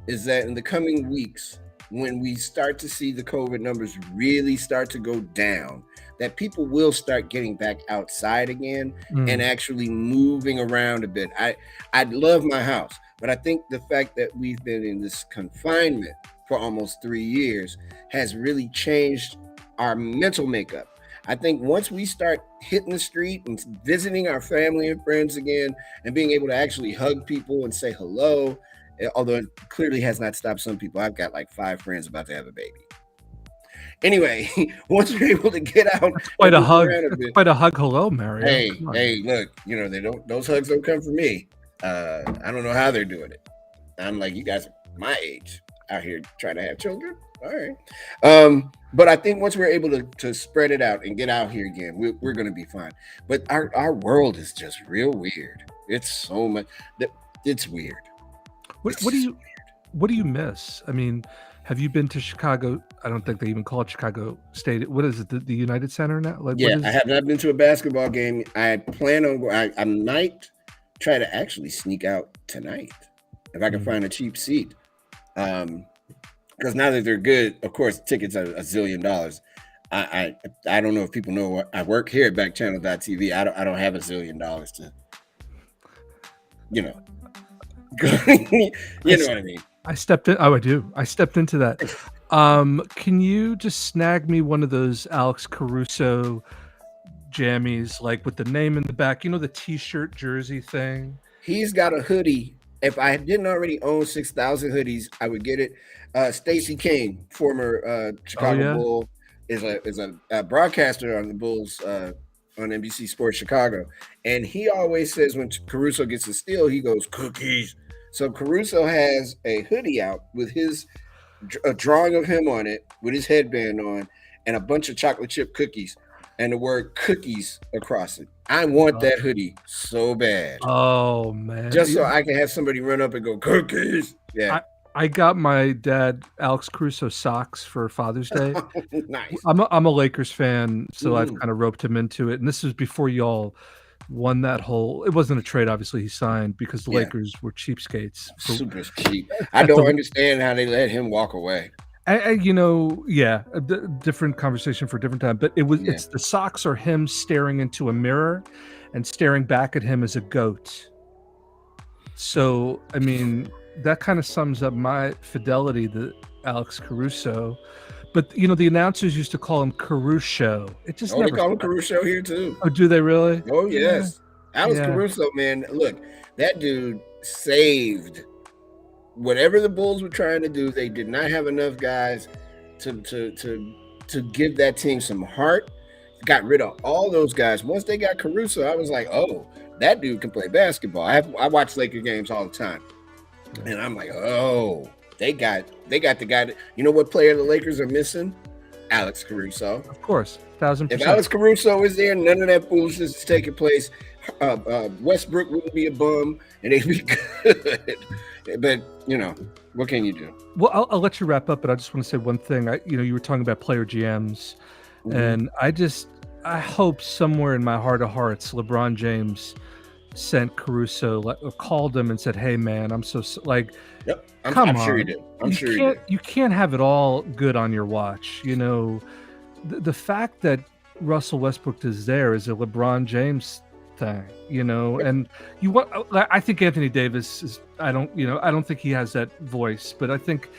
is that in the coming weeks, when we start to see the COVID numbers really start to go down, that people will start getting back outside again and actually moving around a bit. I love my house, but I think the fact that we've been in this confinement for almost 3 years has really changed our mental makeup. I think once we start hitting the street and visiting our family and friends again and being able to actually hug people and say hello, although it clearly has not stopped some people. I've got like 5 friends about to have a baby. Anyway, once we're able to get out That's and quite a move hug. around a That's bit, quite a hug. Hello, Mario. hey, Come on. hey, look, they don't, those hugs don't come from me. I don't know how they're doing it. I'm like, you guys are my age out here trying to have children. All right. But I think once we're able to spread it out and get out here again, we're going to be fine. But our world is just real weird. It's so much that it's weird. What, It's what do just you what do you miss? I mean, have you been to Chicago? I don't think they even call it Chicago State. What is it? The United Center now? Like, what Yeah, I is? have not been to a basketball game. I plan on going. I might try to actually sneak out tonight if I can Mm. find a cheap seat. Because now that they're good, of course, tickets are $1 zillion. I don't know if people know what I work here at Backchannel.tv. I don't have $1 zillion to, you know, I, you know s- what I mean. I stepped in. Oh, I do. I stepped into that. Can you just snag me one of those Alex Caruso jammies, like with the name in the back? You know, the T-shirt jersey thing. He's got a hoodie. If I didn't already own 6,000 hoodies, I would get it. Stacey Kane, former Oh Chicago yeah. Bull, is a broadcaster on the Bulls on NBC Sports Chicago, and he always says when Caruso gets a steal, he goes cookies. So Caruso has a hoodie out with a drawing of him on it, with his headband on, and a bunch of chocolate chip cookies, and the word cookies across it. I want Uh, that hoodie so bad, oh man. just so I can have somebody run up and go cookies. Yeah, I I got my dad Alex Caruso socks for Father's Day. nice. I'm a Lakers fan, so I've Mhm. kind of roped him into it. And this was before y'all won that whole. It wasn't a trade, obviously. He signed because the Yeah, Lakers were cheapskates for super cheap. I at don't the. understand how they let him walk away. You know, yeah, different conversation for a different time. But Yeah, it's the socks are him staring into a mirror, and staring back at him as a goat. So I mean, that kind of sums up my fidelity to Alex Caruso. But you know, the announcers used to call him Caruso. It just oh, they never call him stuck. Caruso here too. Oh, do they really? Oh Yeah, yes, Alex yeah. Caruso, man. Look, that dude saved whatever the Bulls were trying to do. They did not have enough guys to give that team some heart. Got rid of all those guys. Once they got Caruso, I was like, oh, that dude can play basketball. I watch Laker games all the time, Yeah. and I'm like, oh, they got the guy. You know what player the Lakers are missing? Alex Caruso. Of course, If 1000%. Alex Caruso is there, none of that foolishness is taking place. Westbrook wouldn't be a bum, and they'd be good. But what can you do? Well, I'll let you wrap up, but I just want to say one thing. You were talking about player GMs, Mm-hmm. and I hope somewhere in my heart of hearts, LeBron James sent Caruso, or called him and said, "Hey, man, I'm like, Yep, I'm come sure he on, did. I'm sure he did. you can't have it all good on your watch." You know, the fact that Russell Westbrook is there is a LeBron James thing, you know, Yep. and you want. I think Anthony Davis is. I don't think he has that voice, but I think.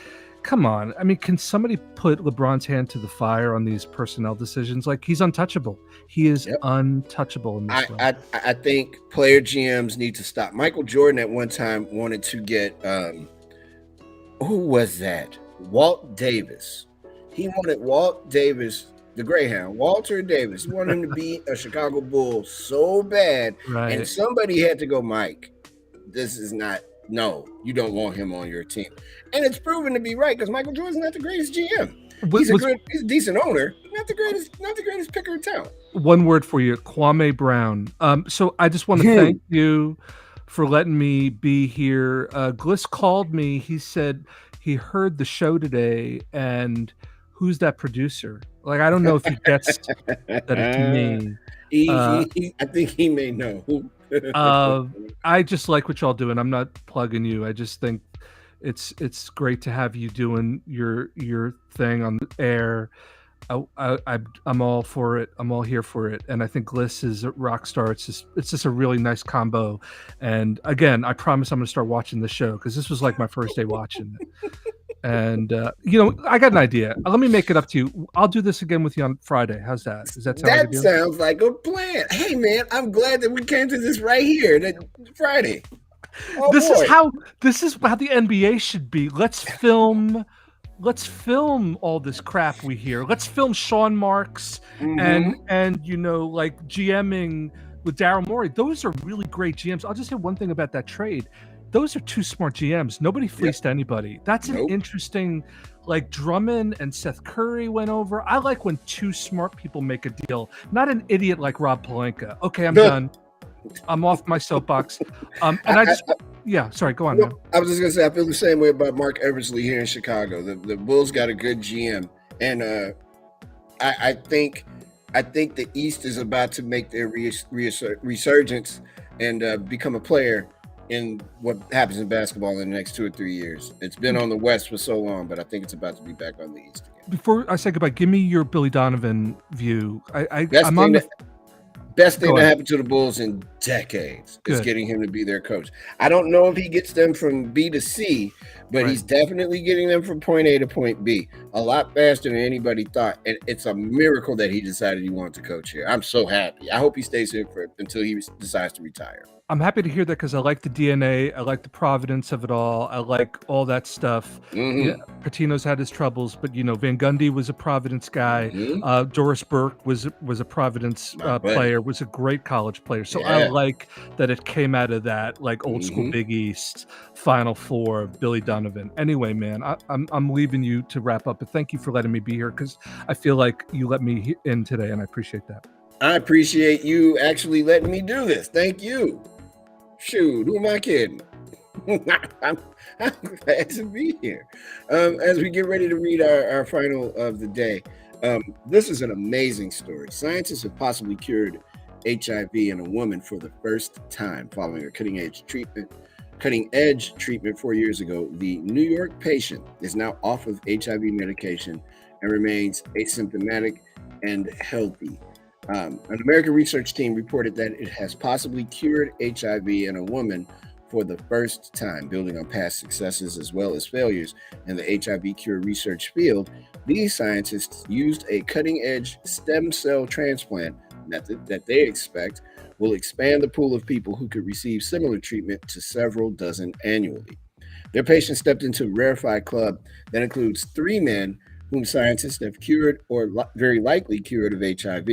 Come on. I mean, can somebody put LeBron's hand to the fire on these personnel decisions? Like, he's untouchable. He is Yep. untouchable in this I, way. I I think player GMs need to stop. Michael Jordan at one time wanted to get who was that? Walt Davis. He wanted Walt Davis, the Greyhound, Walter Davis. He wanted him to be a Chicago Bull so bad, and Right. somebody had to go, Mike. This is not. No, you don't want him on your team, and it's proven to be right because Michael Jordan's not the greatest GM. He's Was he's a decent owner, but not the greatest picker of talent. one word for you, Kwame Brown. So I just want to thank you for letting me be here. Gliss called me. He said he heard the show today, and who's that producer? Like, I don't know if he gets that it's me. Uh, I think he may know. uh, I just like what y'all doing. I'm not plugging you. I just think it's great to have you doing your thing on the air. I'm all for it. I'm all here for it. And I think Gliss is a rock star. It's just a really nice combo. And again, I promise I'm gonna start watching the show because this was like my first day watching it. And I got an idea. Let me make it up to you. I'll do this again with you on Friday. How's that? Does that sound like a That deal? sounds like a plan. Hey man, I'm glad that we came to this right here, that Friday. Oh This is boy. how the NBA should be. Let's film all this crap we hear. Let's film Sean Marks and Mm-hmm. like GMing with Daryl Morey. Those are really great GMs. I'll just say one thing about that trade. Those are two smart GMs. Nobody Yep. fleeced anybody. That's an Nope. interesting, like Drummond and Seth Curry went over. I like when two smart people make a deal, not an idiot like Rob Pelinka. Okay, I'm done. I'm off my soapbox. And sorry, go on, man. I was just gonna say I feel the same way about Mark Eversley here in Chicago. The Bulls got a good GM, and I think the East is about to make their resurgence and become a player in what happens in basketball in the next 2 or 3 years. It's been on the West for so long, but I think it's about to be back on the East again. Before I say goodbye, give me your Billy Donovan view. Best thing that happened to the Bulls in decades is Good. getting him to be their coach. I don't know if he gets them from B to C, but he's definitely getting them from point A to point B a lot faster than anybody thought. And it's a miracle that he decided he wanted to coach here. I'm so happy. I hope he stays here until he decides to retire. I'm happy to hear that because I like the DNA. I like the providence of it all. I like all that stuff. Mm-hmm. Yeah, Patino's had his troubles, but Van Gundy was a Providence guy. Mm-hmm. Doris Burke was a Providence player. Was a great college player. So Yeah. I like that it came out of that like old school Big East Final Four. Billy Donovan. Anyway, man, I'm leaving you to wrap up, but thank you for letting me be here because I feel like you let me in today, and I appreciate that. I appreciate you actually letting me do this. Thank you. Shoot, who am I kidding? I'm glad to be here. As we get ready to read our final of the day, this is an amazing story. Scientists have possibly cured HIV in a woman for the first time following a cutting-edge treatment 4 years ago. The New York patient is now off of HIV medication and remains asymptomatic and healthy. An American research team reported that it has possibly cured HIV in a woman for the first time, building on past successes as well as failures in the HIV cure research field. These scientists used a cutting-edge stem cell transplant method that they expect will expand the pool of people who could receive similar treatment to several dozen annually. Their patient stepped into a rarefied club that includes 3 men whom scientists have cured or very likely cured of HIV.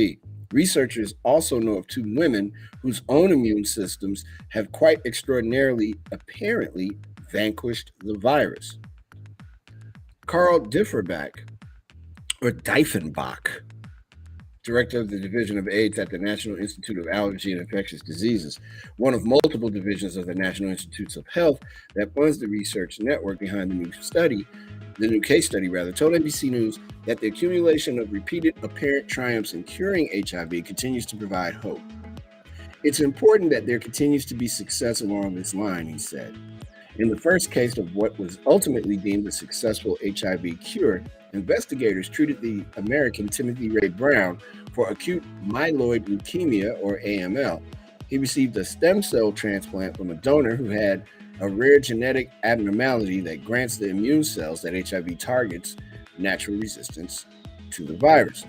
Researchers also know of 2 women whose own immune systems have quite extraordinarily, apparently, vanquished the virus. Carl Diefenbach, director of the Division of AIDS at the National Institute of Allergy and Infectious Diseases, one of multiple divisions of the National Institutes of Health that funds the research network behind the new case study, told NBC News that the accumulation of repeated apparent triumphs in curing HIV continues to provide hope. It's important that there continues to be success along this line, he said. In the first case of what was ultimately deemed a successful HIV cure, investigators treated the American Timothy Ray Brown for acute myeloid leukemia, or AML. He received a stem cell transplant from a donor who had a rare genetic abnormality that grants the immune cells that HIV targets natural resistance to the virus.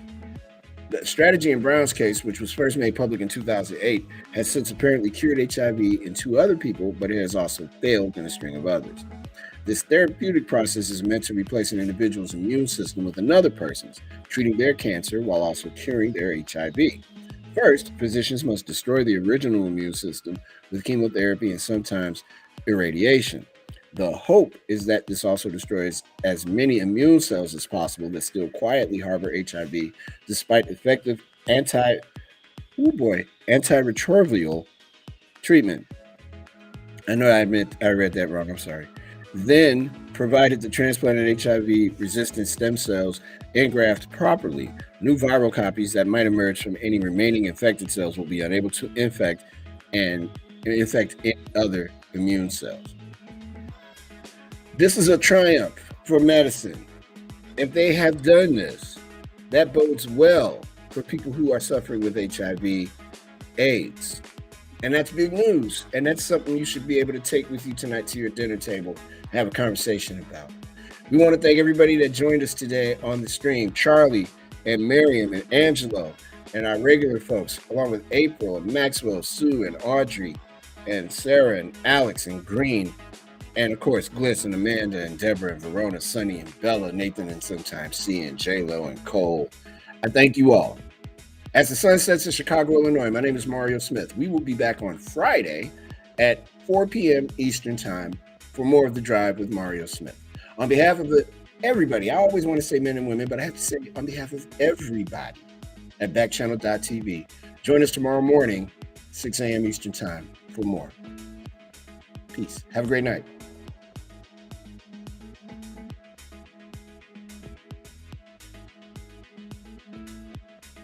The strategy in Brown's case, which was first made public in 2008, has since apparently cured HIV in 2 other people, but it has also failed in a string of others. This therapeutic process is meant to replace an individual's immune system with another person's, treating their cancer while also curing their HIV. First, physicians must destroy the original immune system with chemotherapy and sometimes irradiation. The hope is that this also destroys as many immune cells as possible that still quietly harbor HIV, despite effective antiretroviral treatment. I know I read that wrong. I'm sorry. Then, provided the transplanted HIV-resistant stem cells engraft properly, new viral copies that might emerge from any remaining infected cells will be unable to infect any other immune cells. This is a triumph for medicine. If they have done this, that bodes well for people who are suffering with HIV/AIDS. And that's big news. And that's something you should be able to take with you tonight to your dinner table, have a conversation about. We want to thank everybody that joined us today on the stream. Charlie and Miriam and Angelo and our regular folks, along with April and Maxwell, Sue and Audrey and Sarah and Alex and Green. And of course, Gliss and Amanda and Deborah and Verona, Sunny and Bella, Nathan and sometimes C and J-Lo and Cole. I thank you all. As the sun sets in Chicago, Illinois, my name is Mario Smith. We will be back on Friday at 4 p.m. Eastern Time for more of The Drive with Mario Smith. On behalf of everybody, I always want to say men and women, but I have to say on behalf of everybody at Backchannel.tv, join us tomorrow morning, 6 a.m. Eastern Time for more. Peace. Have a great night.